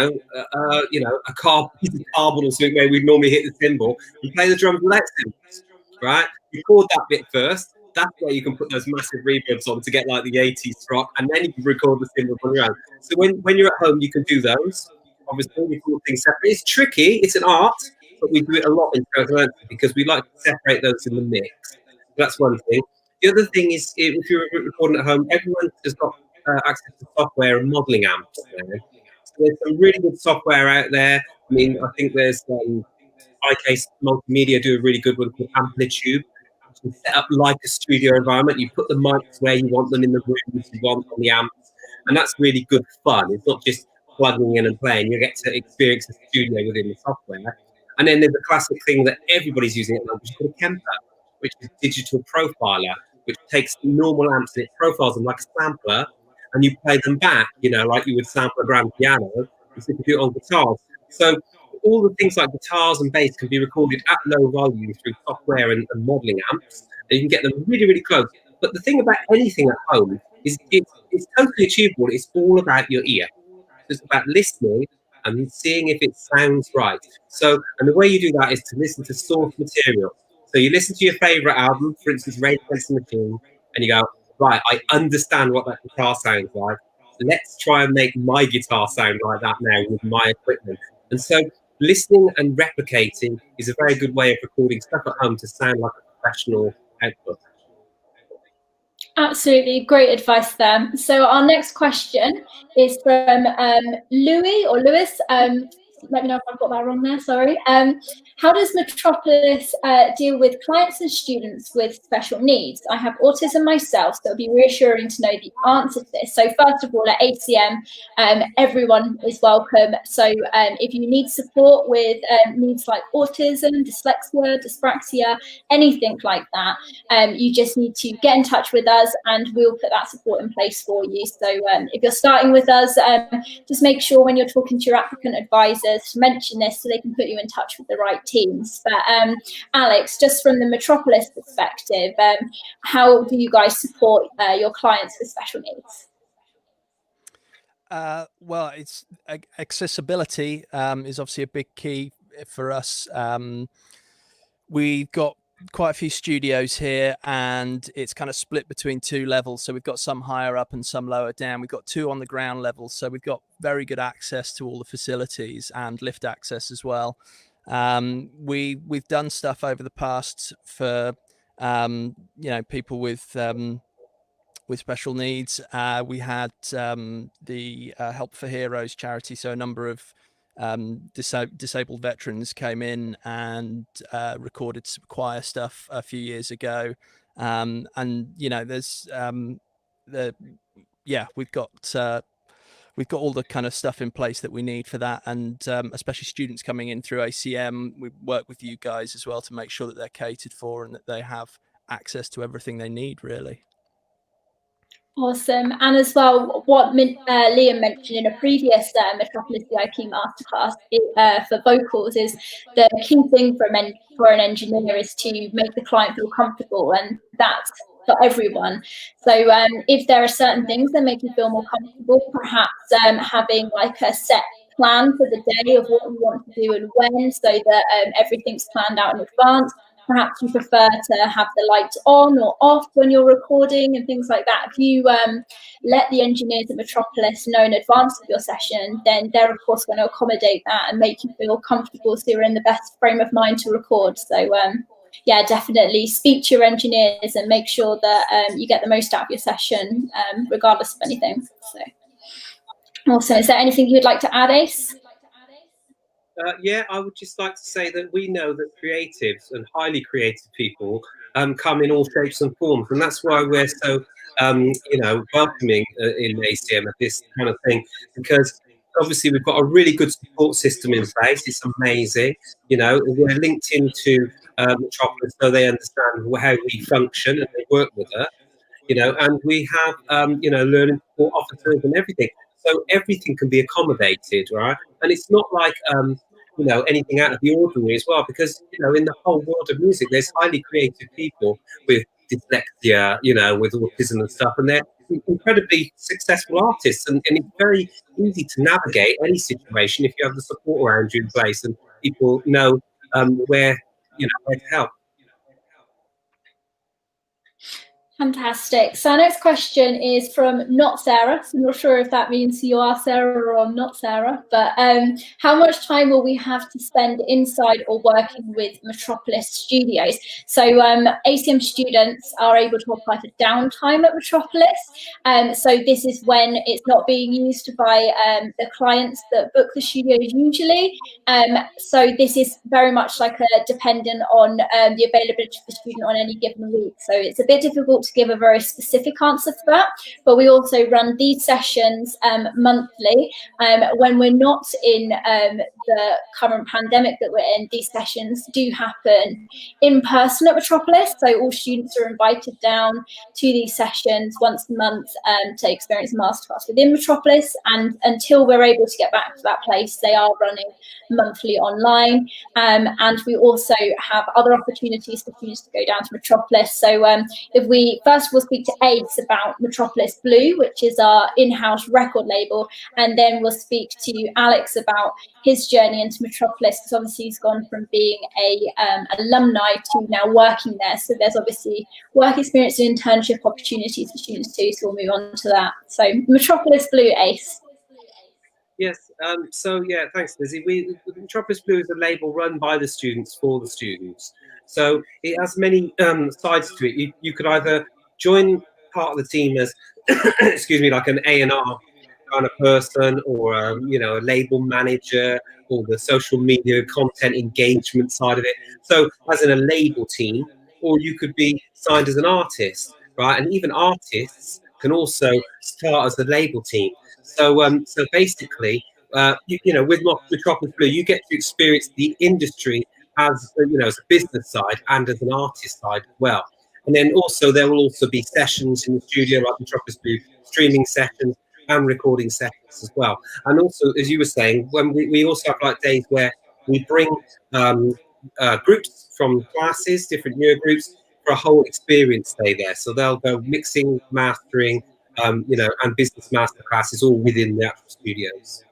cardboard or something where we'd normally hit the cymbal, and play the drums without cymbals, right? Record that bit first. That's where you can put those massive reverbs on to get like the 80s rock, and then you can record the cymbals on your own. So when you're at home, you can do those. Obviously, we do things separate. It's tricky. It's an art, but we do it a lot in Transatlantic because we like to separate those in the mix. That's one thing. The other thing is, if you're recording at home, everyone has got access to software and modeling amps now. So there's some really good software out there. I mean, I think there's iCase Multimedia do a really good one called Amplitude. You set up like a studio environment. You put the mics where you want them in the rooms you want on the amps, and that's really good fun. It's not just plugging in and playing. You get to experience the studio within the software. And then there's a classic thing that everybody's using at the moment, which is called a Kemper, which is a digital profiler, which takes normal amps and it profiles them like a sampler, and you play them back, like you would sample a grand piano, so you can do it on guitars. So all the things like guitars and bass can be recorded at low volume through software and modeling amps, and you can get them really, really close. But the thing about anything at home is it's totally achievable. It's all about your ear. It's about listening and seeing if it sounds right. So, and the way you do that is to listen to source material. So you listen to your favorite album, for instance, Rage Against the Machine, and you go, right, I understand what that guitar sounds like. Let's try and make my guitar sound like that now with my equipment. And so listening and replicating is a very good way of recording stuff at home to sound like a professional output.
Absolutely, great advice there. So our next question is from Louis or Lewis. Let me know if I've got that wrong there, sorry. How does Metropolis deal with clients and students with special needs? I have autism myself, so it would be reassuring to know the answer to this. So first of all, at ACM, everyone is welcome. So if you need support with needs like autism, dyslexia, dyspraxia, anything like that, you just need to get in touch with us and we'll put that support in place for you. So if you're starting with us, just make sure when you're talking to your applicant advisors to mention this so they can put you in touch with the right teams. But Alex, just from the Metropolis perspective, how do you guys support your clients with special needs?
Well, it's accessibility is obviously a big key for us. We've got quite a few studios here, and it's kind of split between two levels. So we've got some higher up and some lower down. We've got two on the ground level, so we've got very good access to all the facilities and lift access as well. We've done stuff over the past for people with special needs. We had the Help for Heroes charity, so a number of disabled veterans came in and recorded some choir stuff a few years ago. And there's we've got all the kind of stuff in place that we need for that, and especially students coming in through ACM, we work with you guys as well to make sure that they're catered for and that they have access to everything they need, really.
Awesome. And as well, what Liam mentioned in a previous Metropolis VIP Masterclass for vocals is the key thing for an engineer is to make the client feel comfortable, and that's for everyone. So if there are certain things that make you feel more comfortable, perhaps having like a set plan for the day of what you want to do and when, so that everything's planned out in advance. Perhaps you prefer to have the lights on or off when you're recording and things like that. If you let the engineers at Metropolis know in advance of your session, then they're of course going to accommodate that and make you feel comfortable so you're in the best frame of mind to record. So yeah, definitely speak to your engineers and make sure that you get the most out of your session, regardless of anything. So awesome. Is there anything you'd like to add, Ace?
Yeah, I would just like to say that we know that creatives and highly creative people come in all shapes and forms, and that's why we're so welcoming in ACM of this kind of thing, because obviously we've got a really good support system in place. It's amazing. We're linked into Metropolis so they understand how we function and they work with us. And we have learning support officers and everything. So everything can be accommodated, right? And it's not like anything out of the ordinary as well, because in the whole world of music, there's highly creative people with dyslexia, with autism and stuff, and they're incredibly successful artists. And it's very easy to navigate any situation if you have the support around you in place and people know where to help.
Fantastic. So our next question is from not Sarah. So I'm not sure if that means you are Sarah or not Sarah, but how much time will we have to spend inside or working with Metropolis Studios? So ACM students are able to apply for downtime at Metropolis. So this is when it's not being used by the clients that book the studios usually. So this is very much like dependent on the availability of the student on any given week. So it's a bit difficult to give a very specific answer for that, but we also run these sessions monthly. When we're not in the current pandemic that we're in, these sessions do happen in person at Metropolis, so all students are invited down to these sessions once a month to experience a masterclass within Metropolis, and until we're able to get back to that place, they are running monthly online. And we also have other opportunities for students to go down to Metropolis. So if we first of all speak to Ace about Metropolis Blue, which is our in-house record label, and then we'll speak to Alex about his journey into Metropolis, because obviously he's gone from being a alumni to now working there. So there's obviously work experience and internship opportunities for students too. So we'll move on to that. So Metropolis Blue, Ace.
Yes. So yeah, thanks, Lizzie. Metropolis Blue is a label run by the students for the students. So it has many sides to it. You could either join part of the team as, excuse me, like an A&R kind of person, or a label manager, or the social media content engagement side of it. So as in a label team, or you could be signed as an artist, right? And even artists can also start as a label team. So basically, with Metropolis Blue, you get to experience the industry as as a business side and as an artist side as well. And then also there will also be sessions in the studio like Metropolis Blue, streaming sessions and recording sessions as well. And also, as you were saying, when we also have like days where we bring groups from classes, different year groups, for a whole experience day there. So they'll go mixing, mastering, and Business Masterclass is all within the actual studios.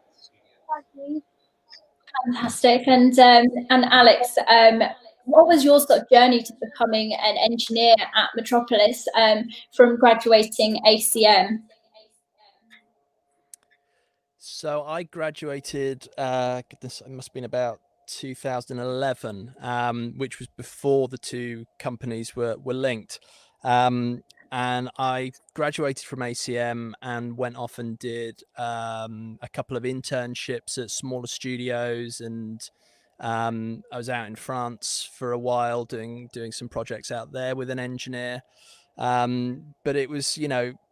Fantastic. And Alex, what was your sort of journey to becoming an engineer at Metropolis from graduating ACM?
So I graduated, goodness, it must have been about 2011, which was before the two companies were linked. And I graduated from ACM and went off and did a couple of internships at smaller studios, and I was out in France for a while doing some projects out there with an engineer. But it was,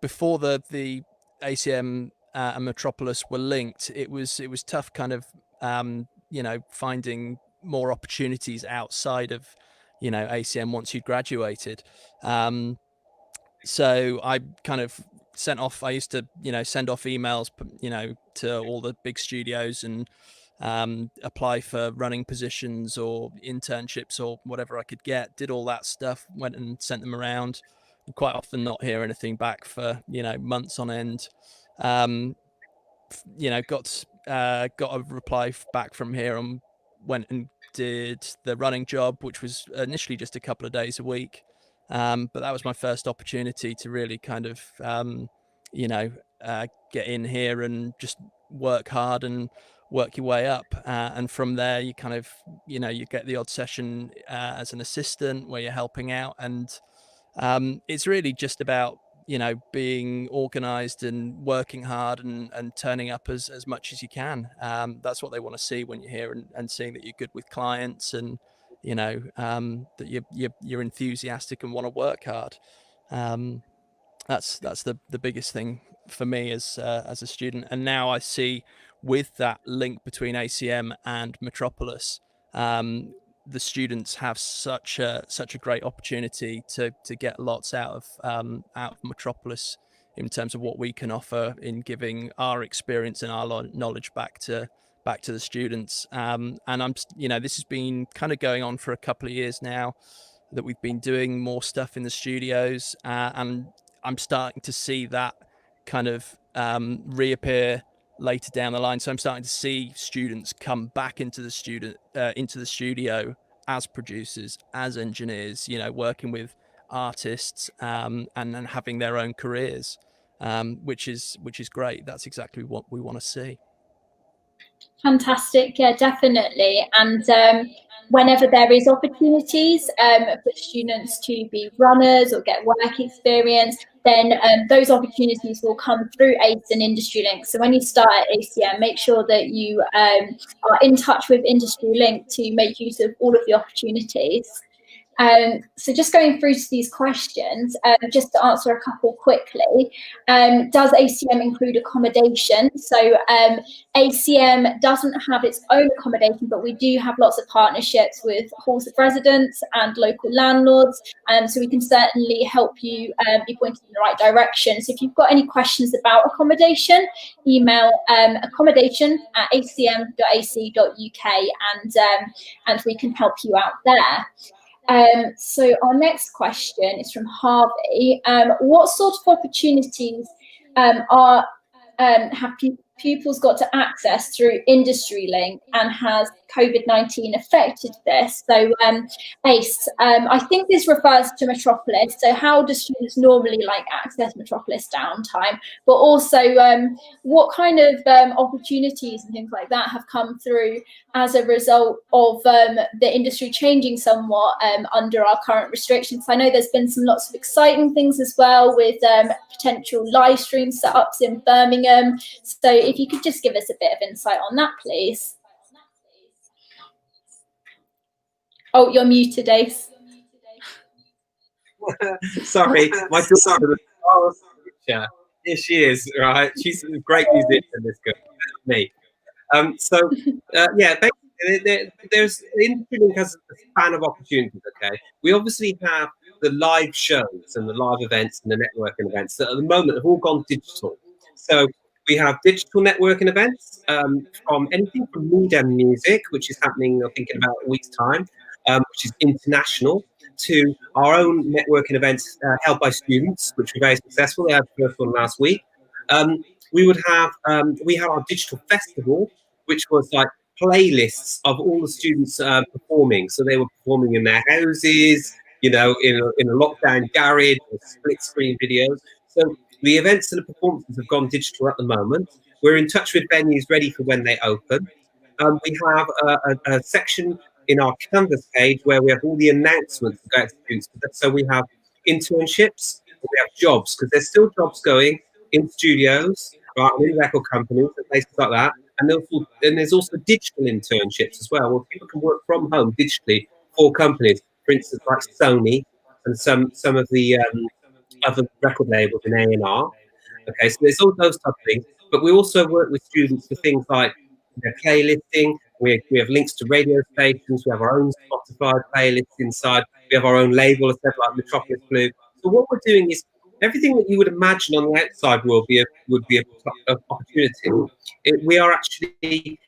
before the ACM and Metropolis were linked, it was tough kind of, finding more opportunities outside of, ACM once you'd graduated. So I kind of I used to, send off emails, to all the big studios and apply for running positions or internships or whatever I could get, did all that stuff, went and sent them around, quite often not hear anything back for, months on end. Got a reply back from here and went and did the running job, which was initially just a couple of days a week. But that was my first opportunity to really kind of, get in here and just work hard and work your way up. And from there, you kind of, you get the odd session as an assistant where you're helping out. And it's really just about, being organized and working hard and turning up as much as you can. That's what they want to see when you're here, and seeing that you're good with clients, and that you're enthusiastic and want to work hard. That's the biggest thing for me as a student. And now I see, with that link between ACM and Metropolis, the students have such a great opportunity to get lots out of Metropolis in terms of what we can offer in giving our experience and our knowledge back to the students. And this has been kind of going on for a couple of years now, that we've been doing more stuff in the studios, and I'm starting to see that kind of reappear later down the line. So I'm starting to see students come back into the studio as producers, as engineers, working with artists, and then having their own careers, which is great. That's exactly what we want to see.
Fantastic, yeah, definitely. And whenever there is opportunities for students to be runners or get work experience, then those opportunities will come through ACE and Industry Link. So when you start at ACM, make sure that you are in touch with Industry Link to make use of all of the opportunities. So just going through to these questions, just to answer a couple quickly. Does ACM include accommodation? So ACM doesn't have its own accommodation, but we do have lots of partnerships with halls of residence and local landlords. So we can certainly help you be pointed in the right direction. So if you've got any questions about accommodation, email accommodation@acm.ac.uk, and we can help you out there. So our next question is from Harvey. What sort of opportunities have pupils got to access through Industry Link, and has COVID-19 affected this? So Ace, I think this refers to Metropolis. So how do students normally access Metropolis downtime? But also what kind of opportunities and things like that have come through as a result of the industry changing somewhat under our current restrictions? I know there's been lots of exciting things as well, with potential live stream setups in Birmingham. So if you could just give us a bit of insight on that, please. Oh, you're muted, Ace.
Sorry, my daughter. Oh, yeah, here she is. Right, she's a great musician. This girl, me. Yeah, basically, there's Industry Link has a span of opportunities. Okay, we obviously have the live shows and the live events and the networking events that at the moment have all gone digital. So we have digital networking events from anything from Media Music, which is happening, I think, in about a week's time, which is international, to our own networking events held by students, which were very successful. We had the first one last week. We would have we had our digital festival, which was like playlists of all the students performing. So they were performing in their houses, you know, in a lockdown garage or split screen videos. So the events and the performances have gone digital at the moment. We're in touch with venues ready for when they open. We have a section in our Canvas page where we have all the announcements about students. So we have internships, we have jobs, because there's still jobs going in studios, right, and in record companies and places like that. And there's also digital internships as well, where people can work from home digitally for companies, for instance, like Sony and some of the other record labels in A&R. Okay, so there's all those type of things. But we also work with students for things like playlisting. We have links to radio stations. We have our own Spotify playlists inside. We have our own label, a set like Metropolis Blue. So what we're doing is everything that you would imagine on the outside would be an opportunity. We are actually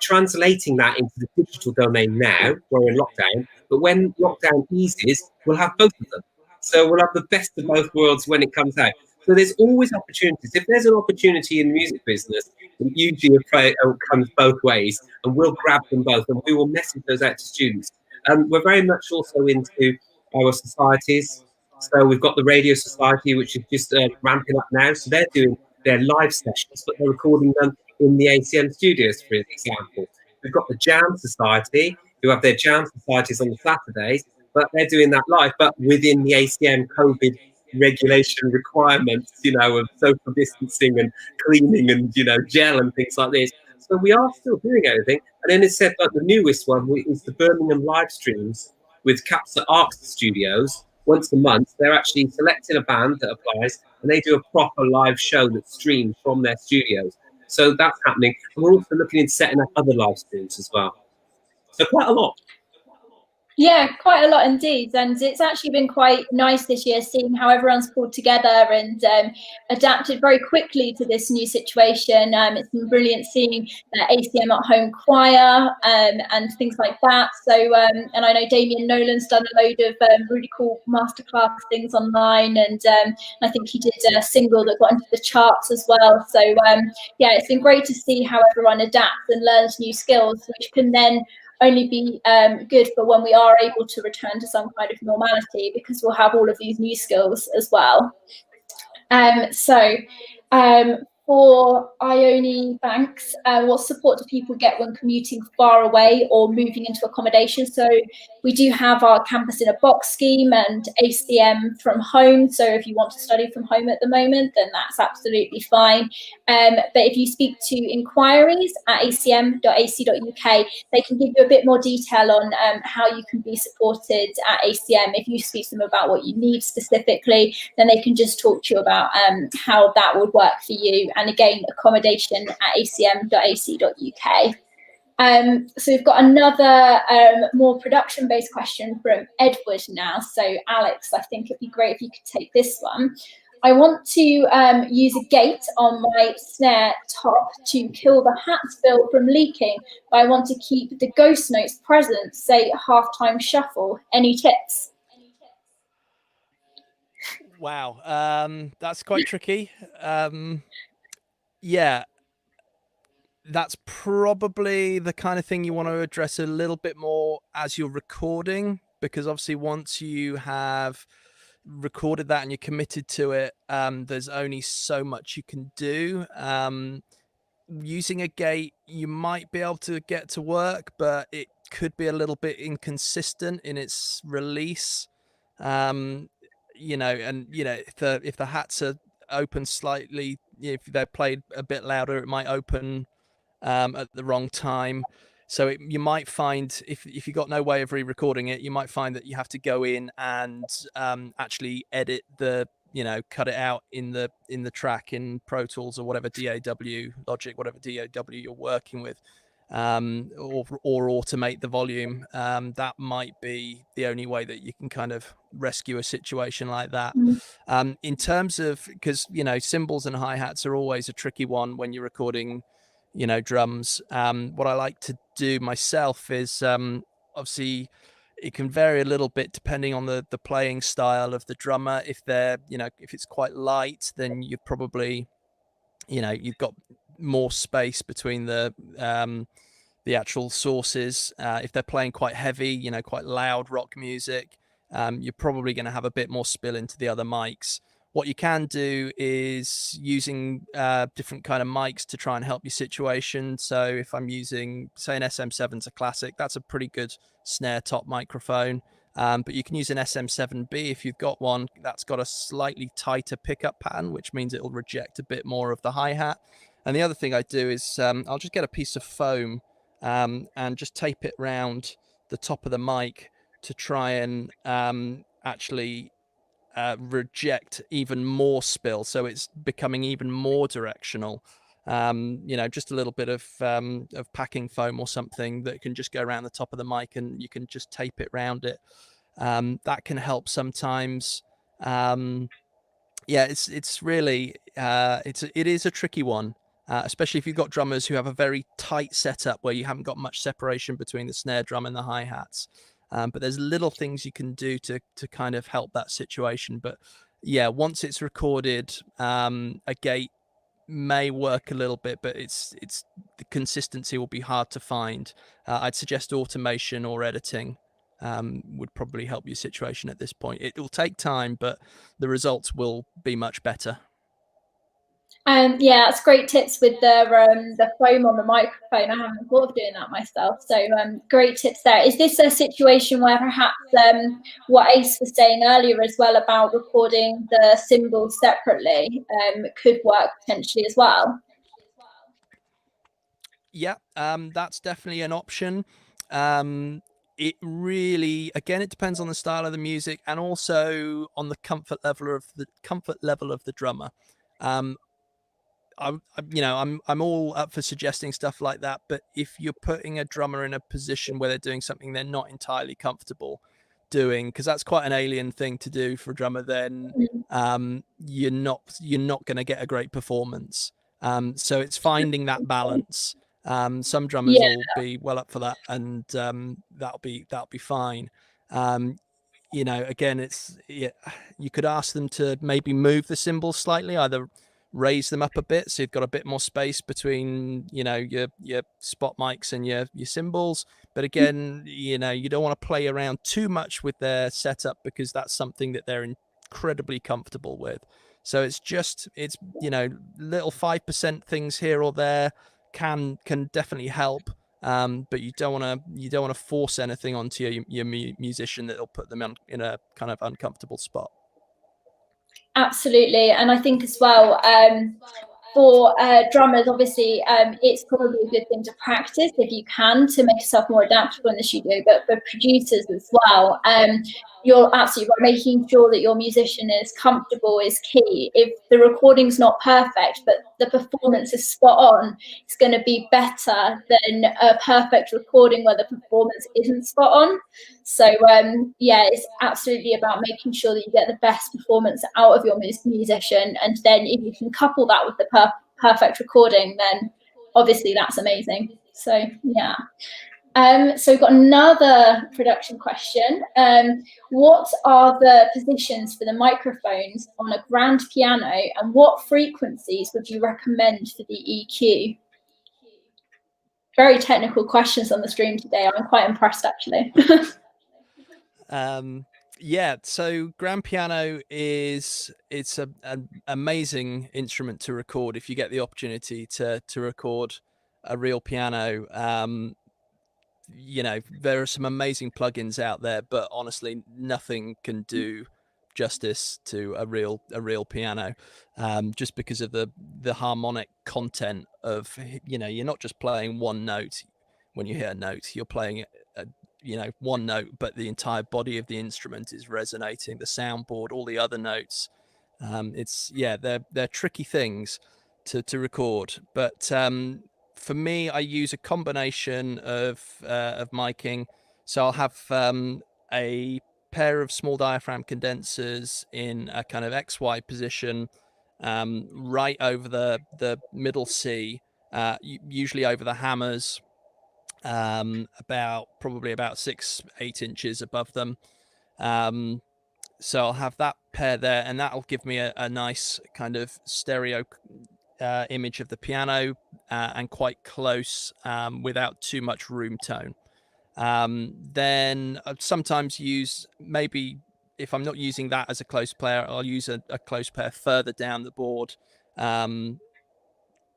translating that into the digital domain now. We're in lockdown, but when lockdown eases, we'll have both of them. So we'll have the best of both worlds when it comes out. So there's always opportunities. If there's an opportunity in the music business, usually it comes both ways, and we'll grab them both, and we will message those out to students. We're very much also into our societies. So we've got the Radio Society, which is just ramping up now. So they're doing their live sessions, but they're recording them in the ACM studios, for example. We've got the Jam Society, who have their Jam Societies on the Saturdays, but they're doing that live, but within the ACM COVID regulation requirements, you know, of social distancing and cleaning and, you know, gel and things like this. So we are still doing everything. And then it said that the newest one is the Birmingham live streams with Capsa Arts Studios. Once a month, they're actually selecting a band that applies, and they do a proper live show that's streamed from their studios. So that's happening. And we're also looking into setting up other live streams as well. So quite a lot.
Yeah, quite a lot indeed. And it's actually been quite nice this year seeing how everyone's pulled together and adapted very quickly to this new situation. It's been brilliant seeing ACM at home choir and things like that. So, and I know Damien Nolan's done a load of really cool masterclass things online. And I think he did a single that got into the charts as well. So, yeah, it's been great to see how everyone adapts and learns new skills, which can then only be good for when we are able to return to some kind of normality, because we'll have all of these new skills as well. For Ione Banks, what support do people get when commuting far away or moving into accommodation? So we do have our campus in a box scheme and ACM from home. So if you want to study from home at the moment, then that's absolutely fine. But if you speak to inquiries at acm.ac.uk, they can give you a bit more detail on how you can be supported at ACM. If you speak to them about what you need specifically, then they can just talk to you about how that would work for you. And again, accommodation at acm.ac.uk. So we've got another more production-based question from Edward now. So Alex, I think it'd be great if you could take this one. I want to use a gate on my snare top to kill the hat spill from leaking, but I want to keep the ghost notes present, say halftime shuffle. Any tips?
Wow, that's quite tricky. Yeah, that's probably the kind of thing you want to address a little bit more as you're recording, because obviously once you have recorded that and you're committed to it, there's only so much you can do. Using a gate, you might be able to get to work, but it could be a little bit inconsistent in its release. You know, and you know, if the hats are open slightly, if they're played a bit louder, it might open at the wrong time. So you might find, if you got no way of re-recording it, you might find that you have to go in and actually edit the, you know, cut it out in the track in Pro Tools or whatever DAW, Logic, whatever DAW you're working with, or automate the volume. That might be the only way that you can kind of rescue a situation like that. In terms of, because, you know, cymbals and hi-hats are always a tricky one when you're recording, you know, drums. What I like to do myself is obviously it can vary a little bit depending on the playing style of the drummer. If they're, if it's quite light, then you probably, you've got more space between the actual sources. If they're playing quite heavy, quite loud rock music, you're probably going to have a bit more spill into the other mics. What you can do is using different kind of mics to try and help your situation. So if I'm using, say, an SM7's a classic, that's a pretty good snare top microphone. But you can use an SM7B if you've got one that's got a slightly tighter pickup pattern, which means it'll reject a bit more of the hi-hat. And the other thing I do is I'll just get a piece of foam and just tape it round the top of the mic to try and actually reject even more spill, so it's becoming even more directional. Just a little bit of packing foam or something that can just go around the top of the mic, and you can just tape it around it. That can help sometimes. It's really it is a tricky one, especially if you've got drummers who have a very tight setup where you haven't got much separation between the snare drum and the hi-hats. But there's little things you can do to kind of help that situation. But yeah, once it's recorded, a gate may work a little bit, but it's the consistency will be hard to find. I'd suggest automation or editing would probably help your situation at this point. It will take time, but the results will be much better.
Yeah, that's great tips with the foam on the microphone. I haven't thought of doing that myself. So great tips there. Is this a situation where perhaps what Ace was saying earlier as well about recording the cymbals separately could work potentially as well?
Yeah, that's definitely an option. It really, again, it depends on the style of the music and also on the comfort level of the drummer. I'm all up for suggesting stuff like that, but if you're putting a drummer in a position where they're doing something they're not entirely comfortable doing, because that's quite an alien thing to do for a drummer, then you're not going to get a great performance. So it's finding that balance. Some drummers will be well up for that, and that'll be fine. Again, you could ask them to maybe move the cymbals slightly, either raise them up a bit so you've got a bit more space between your spot mics and your cymbals. But again, you don't want to play around too much with their setup, because that's something that they're incredibly comfortable with. So it's little 5% things here or there can definitely help, but you don't want to force anything onto your musician that'll put them in a kind of uncomfortable spot.
Absolutely, and I think as well, for drummers, obviously, it's probably a good thing to practice if you can, to make yourself more adaptable in the studio. But for producers as well, you're absolutely right. Making sure that your musician is comfortable is key. If the recording's not perfect, but the performance is spot on, it's going to be better than a perfect recording where the performance isn't spot on. So it's absolutely about making sure that you get the best performance out of your musician, and then if you can couple that with the perfect recording, then obviously that's amazing. So yeah. So we've got another production question. What are the positions for the microphones on a grand piano, and what frequencies would you recommend for the EQ? Very technical questions on the stream today. I'm quite impressed, actually.
So grand piano it's an amazing instrument to record if you get the opportunity to record a real piano. There are some amazing plugins out there, but honestly, nothing can do justice to a real piano, just because of the harmonic content of, you're not just playing one note. When you hear a note, you're playing one note, but the entire body of the instrument is resonating, the soundboard, all the other notes. They're tricky things to record, but for me, I use a combination of miking. So I'll have a pair of small diaphragm condensers in a kind of XY position, right over the middle C, usually over the hammers. probably about 6-8 inches above them. So I'll have that pair there, and that'll give me a nice kind of stereo image of the piano, and quite close, without too much room tone. Then I'd sometimes use, maybe if I'm not using that as a close pair, I'll use a close pair further down the board,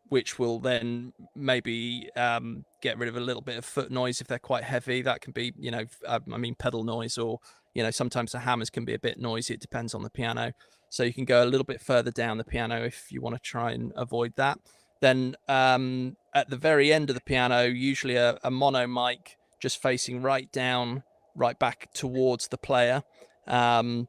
which will then maybe get rid of a little bit of foot noise if they're quite heavy. That can be, pedal noise, or, sometimes the hammers can be a bit noisy. It depends on the piano. So you can go a little bit further down the piano if you want to try and avoid that. Then at the very end of the piano, usually a mono mic just facing right back towards the player. And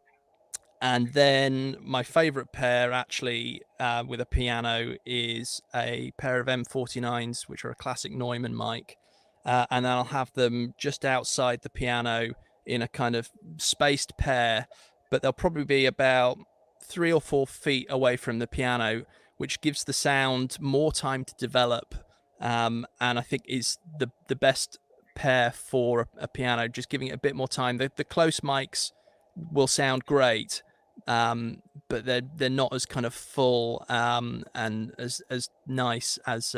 then my favorite pair actually with a piano is a pair of M49s, which are a classic Neumann mic. And then I'll have them just outside the piano in a kind of spaced pair, but they'll probably be about 3 or 4 feet away from the piano, which gives the sound more time to develop. And I think is the best pair for a piano, just giving it a bit more time. The close mics will sound great, but they're not as kind of full and as nice as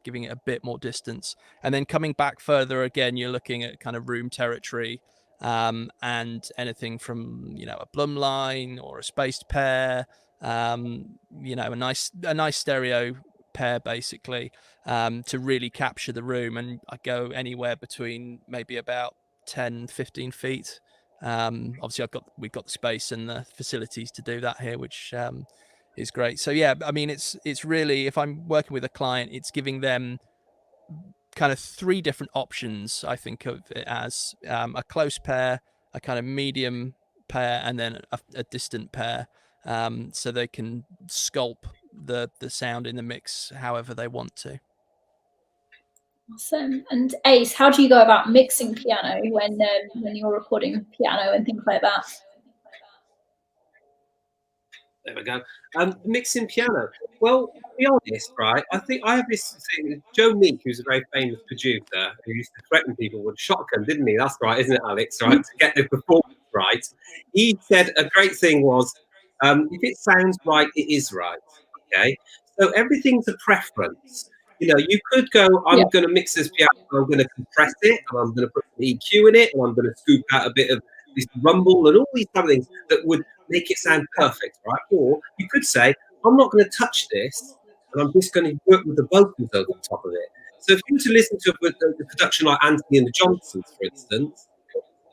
giving it a bit more distance. And then coming back further again, you're looking at kind of room territory, and anything from a Blum line or a spaced pair, a nice stereo pair basically, to really capture the room. And I go anywhere between maybe about 10-15 feet. Obviously we've got the space and the facilities to do that here, which is great. So yeah, I mean, it's really, if I'm working with a client, it's giving them kind of 3 different options. I think of it as a close pair, a kind of medium pair, and then a distant pair, so they can sculpt the sound in the mix however they want to.
Awesome. And Ace, how do you go about mixing piano when you're recording piano and things like that?
There we go. Mixing piano. Well, to be honest, right, I think I have this thing. Joe Meek, who's a very famous producer, who used to threaten people with a shotgun, didn't he? That's right, isn't it, Alex? Right, to get the performance right. He said a great thing was, if it sounds right, it is right. Okay, so everything's a preference. You could go, I'm going to mix this piano, I'm going to compress it, and I'm going to put some EQ in it, and I'm going to scoop out a bit of this rumble and all these other things that would make it sound perfect, right? Or you could say, I'm not going to touch this, and I'm just going to work with the vocals over the top of it. So if you were to listen to a production like Anthony and the Johnsons, for instance,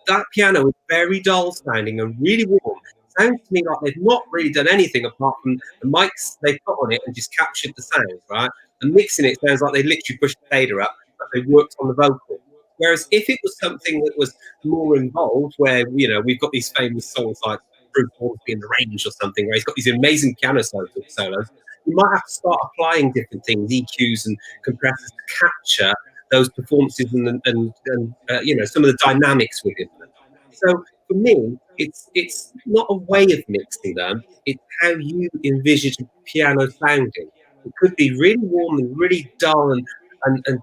that piano is very dull sounding and really warm. It sounds to me like they've not really done anything apart from the mics they put on it and just captured the sound, right? And mixing it sounds like they literally pushed the fader up, but they worked on the vocal. Whereas if it was something that was more involved, where we've got these famous songs like Bruce Hornsby in the Range or something, where he's got these amazing piano solos, you might have to start applying different things, EQs and compressors, to capture those performances and some of the dynamics within them. So for me, it's not a way of mixing them; it's how you envisage a piano sounding. It could be really warm and really dull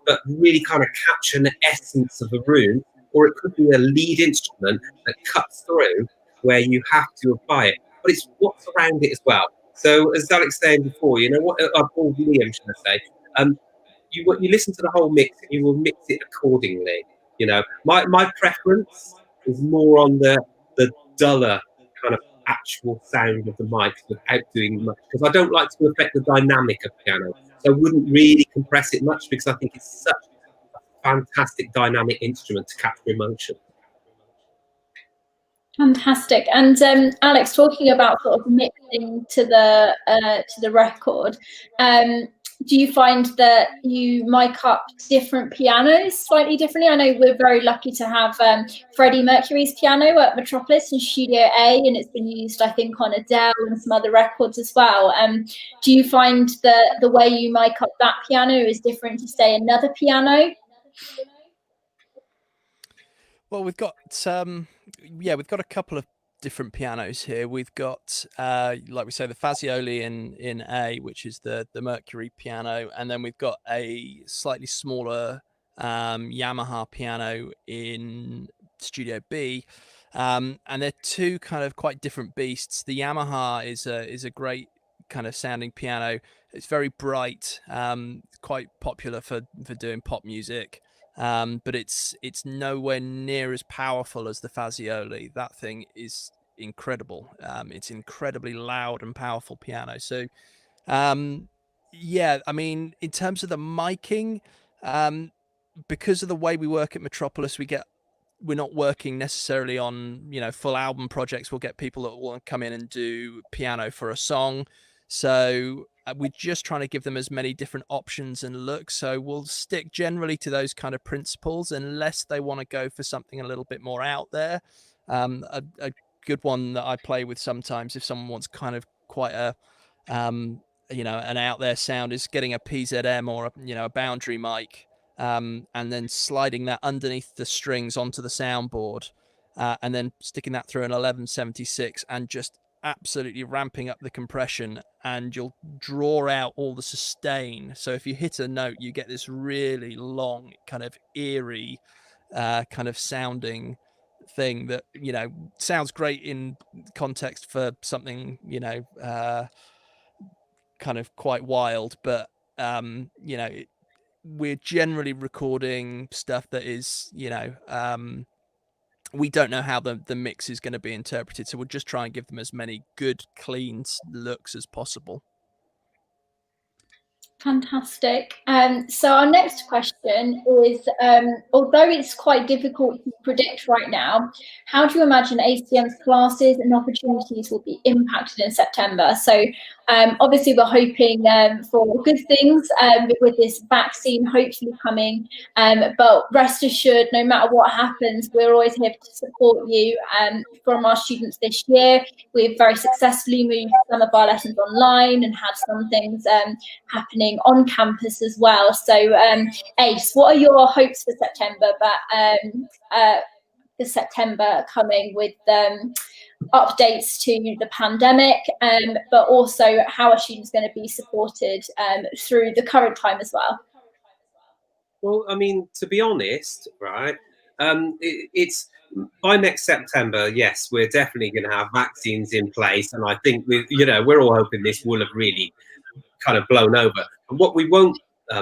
but really kind of capture the essence of a room, or it could be a lead instrument that cuts through where you have to apply it. But it's what's around it as well. So as Alex said before, Paul Williams, should I say, you listen to the whole mix and you will mix it accordingly. My preference is more on the duller kind of actual sound of the mic without doing much, because I don't like to affect the dynamic of piano. So I wouldn't really compress it much, because I think it's such a fantastic dynamic instrument to capture emotion.
Fantastic. And Alex, talking about sort of mixing to the record, do you find that you mic up different pianos slightly differently? I know we're very lucky to have Freddie Mercury's piano at Metropolis in Studio A, and it's been used, I think, on Adele and some other records as well. Do you find that the way you mic up that piano is different to, say, another piano?
Well, we've got a couple of different pianos here. We've got, like we say, the Fazioli in A, which is the Mercury piano, and then we've got a slightly smaller Yamaha piano in Studio B. And they're two kind of quite different beasts. The Yamaha is a great kind of sounding piano. It's very bright, quite popular for doing pop music. But it's nowhere near as powerful as the Fazioli. That thing is incredible. It's incredibly loud and powerful piano. So yeah, I mean, in terms of the miking, because of the way we work at Metropolis, we're not working necessarily on, you know, full album projects. We'll get people that will come in and do piano for a song. So we're just trying to give them as many different options and looks. So we'll stick generally to those kind of principles unless they want to go for something a little bit more out there. A good one that I play with sometimes, if someone wants kind of quite a, you know, an out there sound, is getting a PZM or a, you know, a boundary mic. And then sliding that underneath the strings onto the soundboard, and then sticking that through an 1176 and just absolutely ramping up the compression, and you'll draw out all the sustain. So if you hit a note, you get this really long, kind of eerie, kind of sounding thing that, you know, sounds great in context for something, you know, kind of quite wild, but you know, we're generally recording stuff that is, you know, we don't know how the mix is going to be interpreted, so we'll just try and give them as many good, clean looks as possible.
Fantastic. So our next question is, although it's quite difficult to predict right now, how do you imagine ACM's classes and opportunities will be impacted in September? So obviously we're hoping for good things with this vaccine hopefully coming, but rest assured, no matter what happens, we're always here to support you. From our students this year, we've very successfully moved some of our lessons online and had some things happening on campus as well. So Ace, what are your hopes for September? But for September coming with updates to the pandemic, but also how are students going to be supported through the current time as well?
Well, I mean, to be honest, right, it's by next September, yes, we're definitely going to have vaccines in place. And I think, we're all hoping this will have really kind of blown over. And what we won't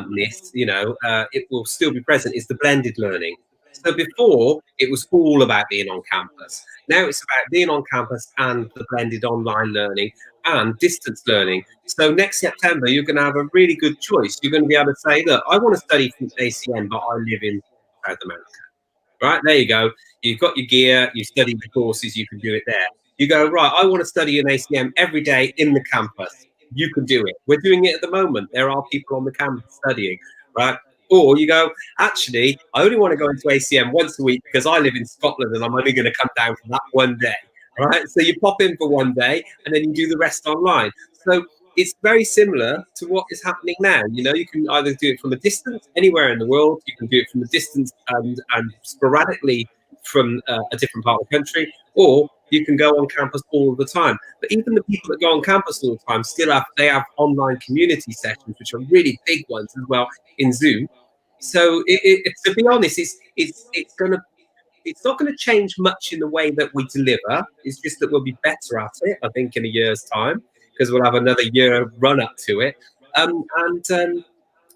miss, it will still be present, is the blended learning. So before, it was all about being on campus. Now it's about being on campus and the blended online learning and distance learning. So next September, you're going to have a really good choice. You're going to be able to say, look, I want to study from ACM, but I live in South America. Right, there you go. You've got your gear, you've studied the courses, you can do it there. You go, right, I want to study in ACM every day in the campus. You can do it. We're doing it at the moment. There are people on the campus studying, right? Or you go, actually, I only want to go into ACM once a week because I live in Scotland and I'm only going to come down for that one day, right? So you pop in for one day and then you do the rest online. So it's very similar to what is happening now. You can either do it from a distance anywhere in the world. You can do it from a distance and sporadically from a different part of the country, or you can go on campus all the time. But even the people that go on campus all the time still have online community sessions, which are really big ones as well in Zoom. So to be honest, it's not going to change much in the way that we deliver. It's just that we'll be better at it, I think, in a year's time, because we'll have another year run up to it. And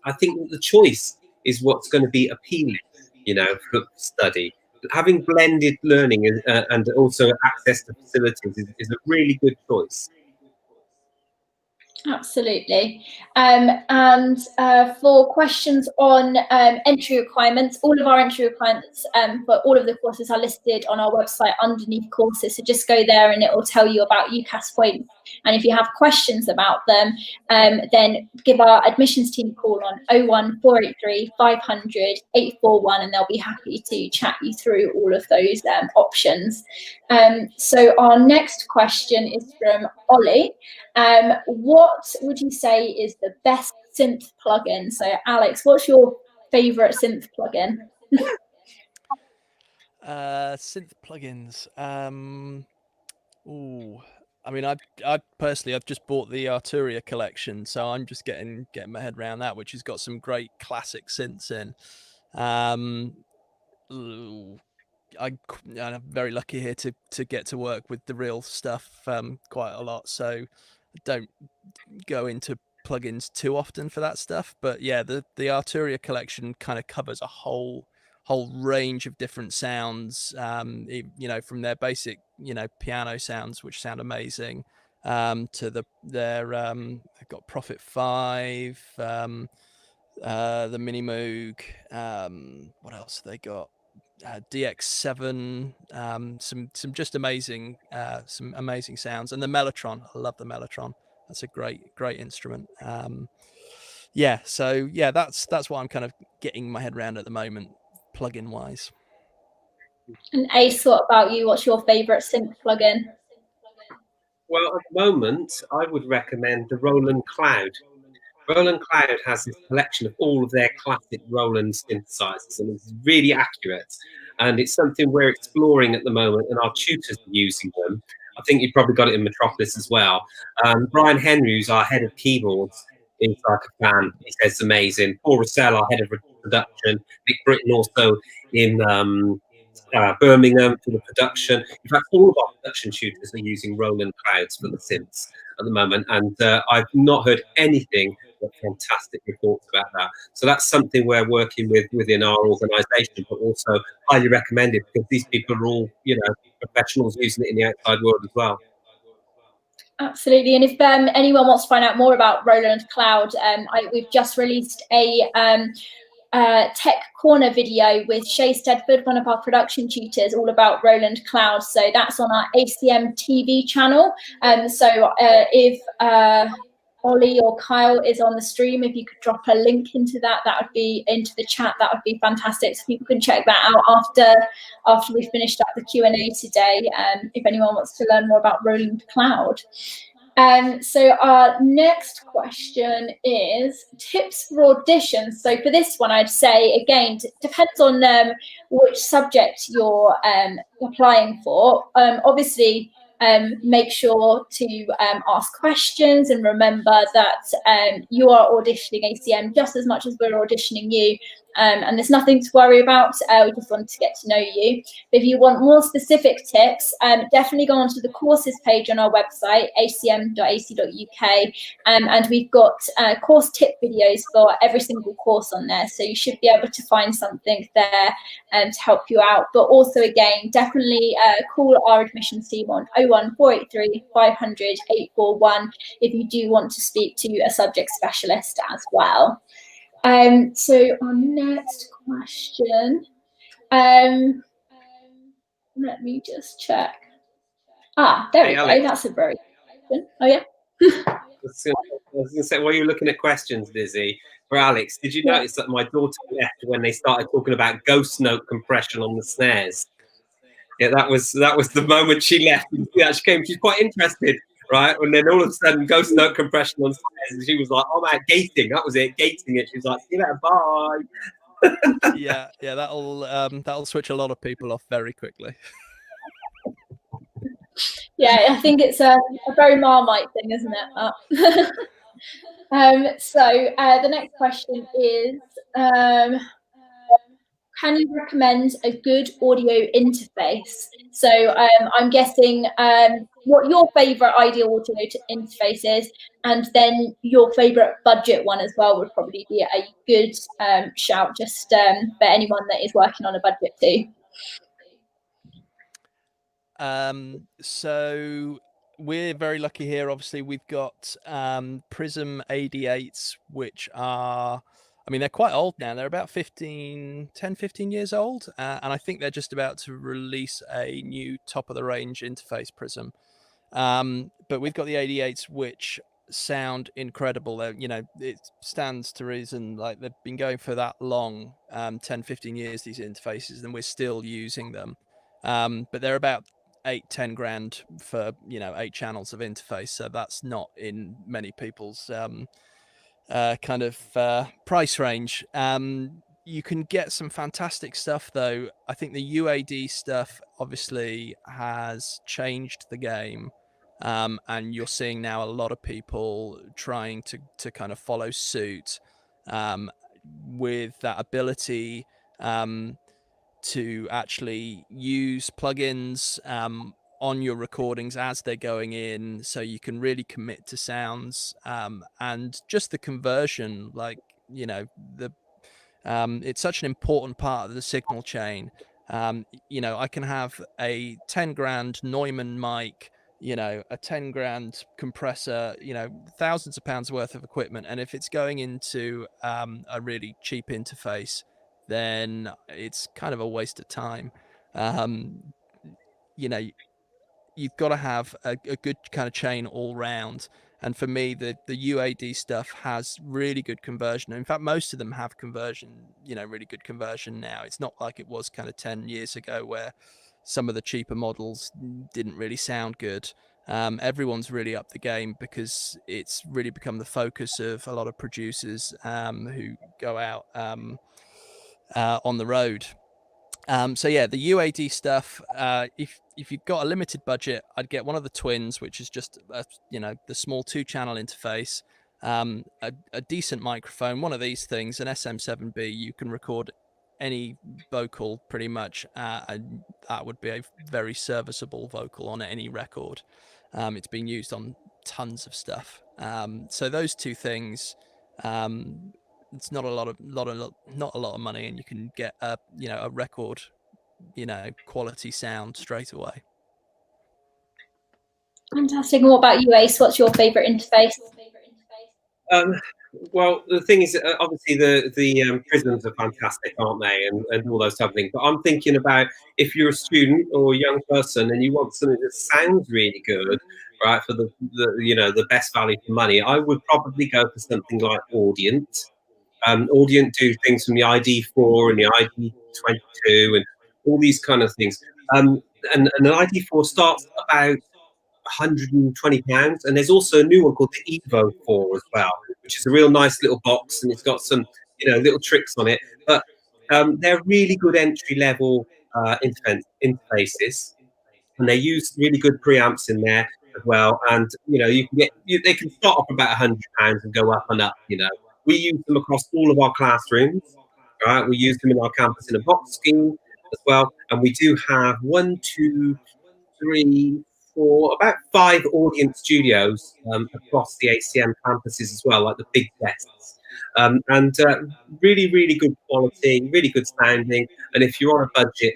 I think that the choice is what's going to be appealing, for study. Having blended learning and also access to facilities is a really good choice.
Absolutely. And for questions on entry requirements, all of our entry requirements for all of the courses are listed on our website underneath courses. So just go there and it will tell you about UCAS points. And if you have questions about them, then give our admissions team a call on 01483 500 841 and they'll be happy to chat you through all of those options. So our next question is from Ollie. What would you say is the best synth plugin? So Alex, what's your favorite synth plugin?
Synth plugins. I mean, I personally, I've just bought the Arturia collection, so I'm just getting my head around that, which has got some great classic synths in. I'm very lucky here to get to work with the real stuff quite a lot, so I don't go into plugins too often for that stuff. But yeah, the Arturia collection kind of covers a whole range of different sounds, you know, from their basic, you know, piano sounds, which sound amazing, to their they've got Prophet 5, the Mini Moog, what else have they got? DX7, some just amazing sounds, and the Mellotron. I love the Mellotron. That's a great instrument. Yeah, so yeah, that's what I'm kind of getting my head around at the moment, plugin wise.
And Ace, what about you? What's your favourite synth plugin?
Well, at the moment, I would recommend the Roland Cloud. Roland Cloud has this collection of all of their classic Roland synthesizers, and it's really accurate. And it's something we're exploring at the moment, and our tutors are using them. I think you've probably got it in Metropolis as well. Brian Henry, who's our head of keyboards, is like a fan. He says it's amazing. Paul Russell, our head of production. Nick Britton also in Birmingham for the production. In fact, all of our production tutors are using Roland Clouds for the synths at the moment, and I've not heard anything but fantastic reports about that. So that's something we're working with within our organisation, but also highly recommended because these people are all, you know, professionals using it in the outside world as well.
Absolutely, and if anyone wants to find out more about Roland Cloud, we've just released a Tech Corner video with Shay Stedford, one of our production tutors, all about Roland Cloud. So that's on our ACM TV channel. So if Ollie or Kyle is on the stream, if you could drop a link into that would be into the chat, that would be fantastic. So people can check that out after we've finished up the Q&A today, if anyone wants to learn more about Roland Cloud. So our next question is tips for auditions. So for this one, I'd say, again, depends on which subject you're applying for. Obviously, make sure to ask questions and remember that you are auditioning ACM just as much as we're auditioning you. And there's nothing to worry about. We just want to get to know you. If you want more specific tips, definitely go onto the courses page on our website, acm.ac.uk, and we've got course tip videos for every single course on there. So you should be able to find something there to help you out. But also, again, definitely call our admissions team on 01483 500 841 if you do want to speak to a subject specialist as well. So our next question, let me just check. There we go. That's a very good question. Oh yeah.
I was going to say, while you're looking at questions, Lizzie, for Alex, did you notice that my daughter left when they started talking about ghost note compression on the snares? Yeah, that was the moment she left. Yeah, she came. She's quite interested, right? And then all of a sudden, ghost note compression on snares, and she was like, "Oh man, gating." That was it, gating it. She was like, "See you later, bye."
yeah, that'll switch a lot of people off very quickly.
Yeah, I think it's a very Marmite thing, isn't it? So the next question is, can you recommend a good audio interface? So I'm guessing what your favorite ideal audio interface is, and then your favorite budget one as well would probably be a good shout, just for anyone that is working on a budget too.
So we're very lucky here. Obviously, we've got Prism AD8s, which are, I mean, they're quite old now. They're about 10, 15 years old. And I think they're just about to release a new top-of-the-range interface Prism. But we've got the AD8s, which sound incredible. They're, you know, it stands to reason, like they've been going for that long, 10, 15 years, these interfaces, and we're still using them. But they're about 8-10 grand for, you know, 8 channels of interface, so that's not in many people's kind of price range. You can get some fantastic stuff though. I think the UAD stuff obviously has changed the game, and you're seeing now a lot of people trying to kind of follow suit with that ability to actually use plugins on your recordings as they're going in, so you can really commit to sounds, and just the conversion, like, you know, it's such an important part of the signal chain. You know, I can have a 10 grand Neumann mic, you know, a 10 grand compressor, you know, thousands of pounds worth of equipment, and if it's going into a really cheap interface, then it's kind of a waste of time. You know, you've got to have a good kind of chain all round. And for me, the UAD stuff has really good conversion. In fact, most of them have conversion, you know, really good conversion now. It's not like it was kind of 10 years ago where some of the cheaper models didn't really sound good. Everyone's really upped the game because it's really become the focus of a lot of producers who go out on the road. So yeah, the UAD stuff, if you've got a limited budget, I'd get one of the twins, which is just you know, the small 2-channel interface, a decent microphone, one of these things, an SM7B. You can record any vocal pretty much, and that would be a very serviceable vocal on any record. It's been used on tons of stuff. So those two things, it's not a lot of money, and you can get a, you know, a record, you know, quality sound straight away.
Fantastic. And what about you, Ace? What's your favorite interface?
Well, the thing is, obviously the prisms are fantastic, aren't they, and all those type of things. But I'm thinking about if you're a student or a young person and you want something that sounds really good, right, for the you know, the best value for money, I would probably go for something like Audient. Audient do things from the ID4 and the ID22 and all these kind of things. And an ID4 starts about £120, and there's also a new one called the Evo 4 as well, which is a real nice little box, and it's got some, you know, little tricks on it. But they're really good entry level interfaces, and they use really good preamps in there as well. And you know, you can get they can start off about £100 and go up and up. You know, we use them across all of our classrooms. Right, we use them in our campus in a box scheme as well, and we do have 1, 2, 3, 4, about 5 audience studios across the ACM campuses as well, like the big desks. And really, really good quality, really good sounding. And if you're on a budget,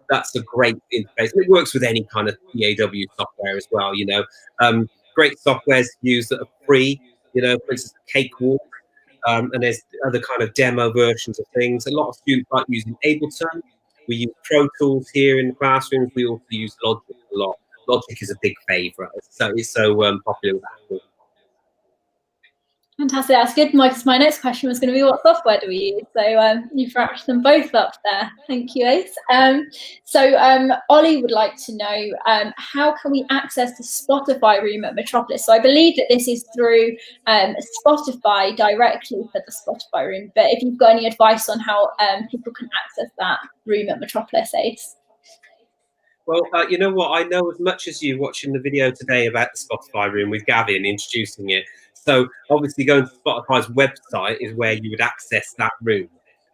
that's a great interface. And it works with any kind of DAW software as well, you know. Great softwares to use that are free, you know, for instance, Cakewalk. And there's other kind of demo versions of things. A lot of students like using Ableton. We use Pro Tools here in the classrooms. We also use Logic a lot. Logic is a big favourite. So it's so popular with Apple.
Fantastic. That's good. My next question was going to be, what software do we use? So you've wrapped them both up there. Thank you, Ace. Ollie would like to know, how can we access the Spotify room at Metropolis? So I believe that this is through Spotify directly for the Spotify room. But if you've got any advice on how people can access that room at Metropolis, Ace?
Well, you know what? I know as much as you watching the video today about the Spotify room with Gavin introducing it. So obviously going to Spotify's website is where you would access that room,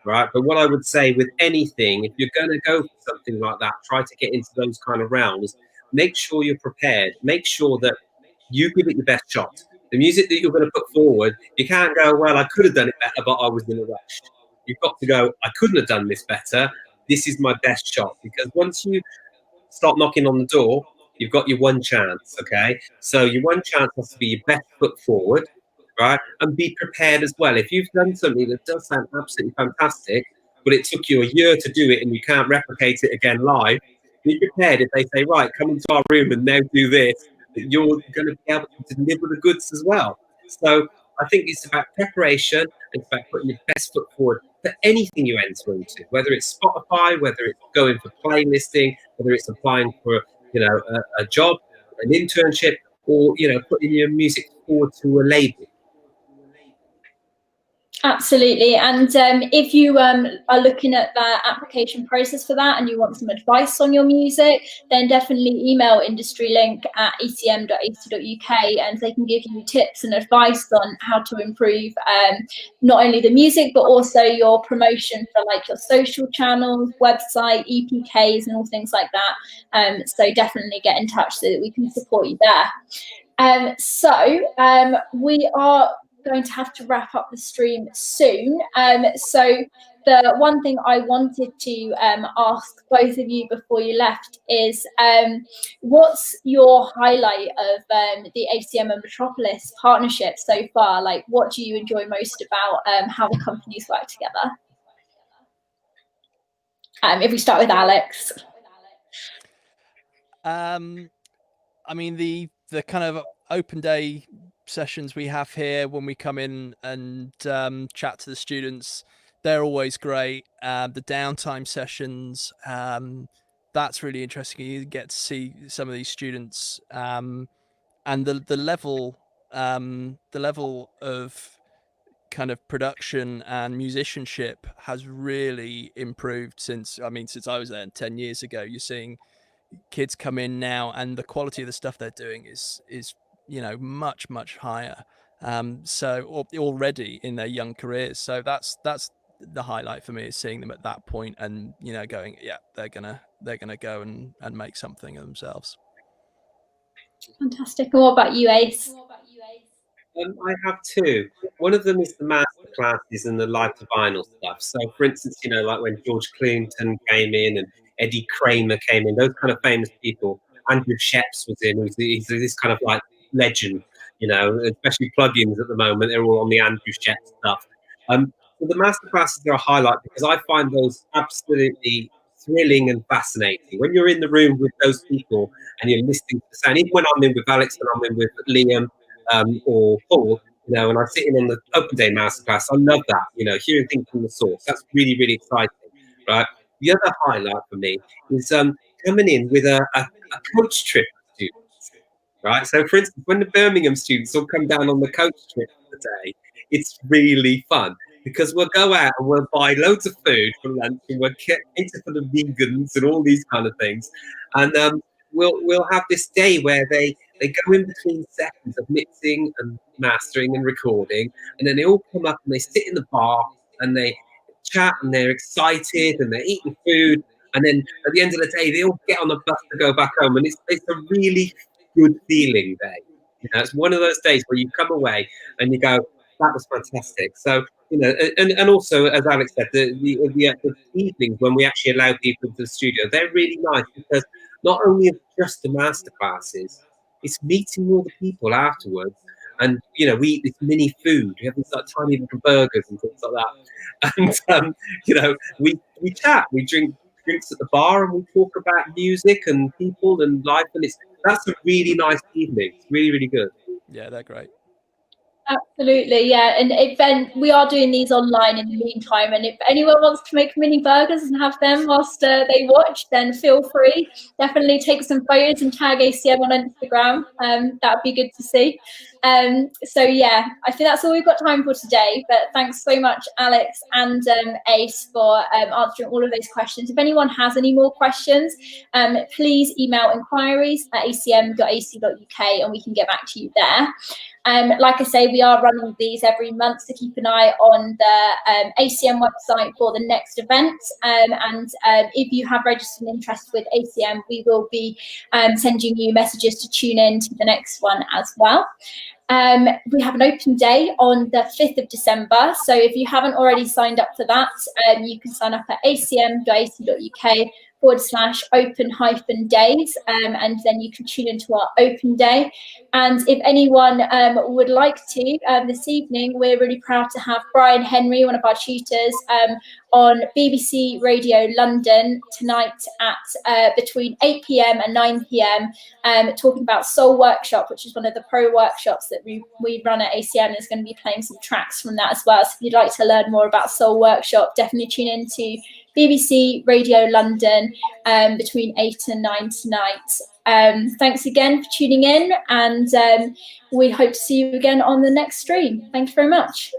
right? But what I would say with anything, if you're going to go for something like that, try to get into those kind of realms, make sure you're prepared. Make sure that you give it your best shot. The music that you're going to put forward, you can't go, well, I could have done it better, but I was in a rush. You've got to go, I couldn't have done this better. This is my best shot. Because once you start knocking on the door, you've got your one chance, okay? So your one chance has to be your best foot forward, right? And be prepared as well. If you've done something that does sound absolutely fantastic, but it took you a year to do it and you can't replicate it again live, be prepared if they say, right, come into our room and now do this, that you're going to be able to deliver the goods as well. So I think it's about preparation. It's about putting your best foot forward for anything you enter into, whether it's Spotify, whether it's going for playlisting, whether it's applying for, you know, a job, an internship, or, you know, putting your music forward to a label.
Absolutely. And if you are looking at the application process for that and you want some advice on your music, then definitely email industrylink@acm.ac.uk and they can give you tips and advice on how to improve not only the music, but also your promotion for like your social channels, website, EPKs and all things like that. So definitely get in touch so that we can support you there. We are going to have to wrap up the stream soon. So the one thing I wanted to ask both of you before you left is what's your highlight of the ACM and Metropolis partnership so far? Like, what do you enjoy most about how the companies work together? If we start with Alex.
I mean, the kind of open day sessions we have here when we come in and chat to the students, they're always great. The downtime sessions, that's really interesting. You get to see some of these students, and the level of kind of production and musicianship has really improved since I was there 10 years ago. You're seeing kids come in now and the quality of the stuff they're doing is much higher, so already in their young careers. So that's the highlight for me, is seeing them at that point and going, yeah, they're gonna go and make something of themselves.
Fantastic. And what about you, Ace?
I have two. One of them is the masterclasses and the live to vinyl stuff. So, for instance, like when George Clinton came in and Eddie Kramer came in, those kind of famous people. Andrew Sheps was in. He's this kind of like legend, especially plugins at the moment. They're all on the Andrew Sheps stuff. So the masterclasses are a highlight because I find those absolutely thrilling and fascinating. When you're in the room with those people and you're listening to the sound, even when I'm in with Alex and I'm in with Liam, or Paul, and I'm sitting on the open day masterclass. I love that, hearing things from the source. That's really, really exciting, right? The other highlight for me is coming in with a coach trip for students, right? So, for instance, when the Birmingham students all come down on the coach trip for the day, it's really fun because we'll go out and we'll buy loads of food for lunch and we'll cater for the vegans and all these kind of things, and we'll have this day where they go in between sessions of mixing and mastering and recording, and then they all come up and they sit in the bar and they chat and they're excited and they're eating food, and then at the end of the day they all get on the bus to go back home, and it's a really good feeling day. It's one of those days where you come away and you go, that was fantastic. So and also, as Alex said, the evenings when we actually allow people into the studio, they're really nice because not only is it just the masterclasses, it's meeting all the people afterwards, and we eat this mini food. We have these like tiny little burgers and things like that, and we chat, we drink drinks at the bar, and we talk about music and people and life, and that's a really nice evening. It's really, really good.
Yeah, they're great.
Absolutely, yeah. And then we are doing these online in the meantime, and if anyone wants to make mini burgers and have them whilst they watch, then feel free. Definitely take some photos and tag ACM on Instagram. That would be good to see. So yeah, I think that's all we've got time for today, but thanks so much, Alex and Ace, for answering all of those questions. If anyone has any more questions, please email inquiries@acm.ac.uk and we can get back to you there. Like I say, we are running these every month, so keep an eye on the ACM website for the next event. And if you have registered an interest with ACM, we will be sending you messages to tune in to the next one as well. We have an open day on the 5th of December. So if you haven't already signed up for that, you can sign up at acm.ac.uk/open-days, and then you can tune into our open day. And if anyone would like to, this evening, we're really proud to have Brian Henry, one of our tutors, on BBC Radio London tonight at between 8 p.m. and 9 p.m. Talking about Soul Workshop, which is one of the pro workshops that we run at ACM. Is going to be playing some tracks from that as well. So if you'd like to learn more about Soul Workshop, definitely tune in to BBC Radio London between 8 and 9 tonight. Thanks again for tuning in, and we hope to see you again on the next stream. Thank you very much.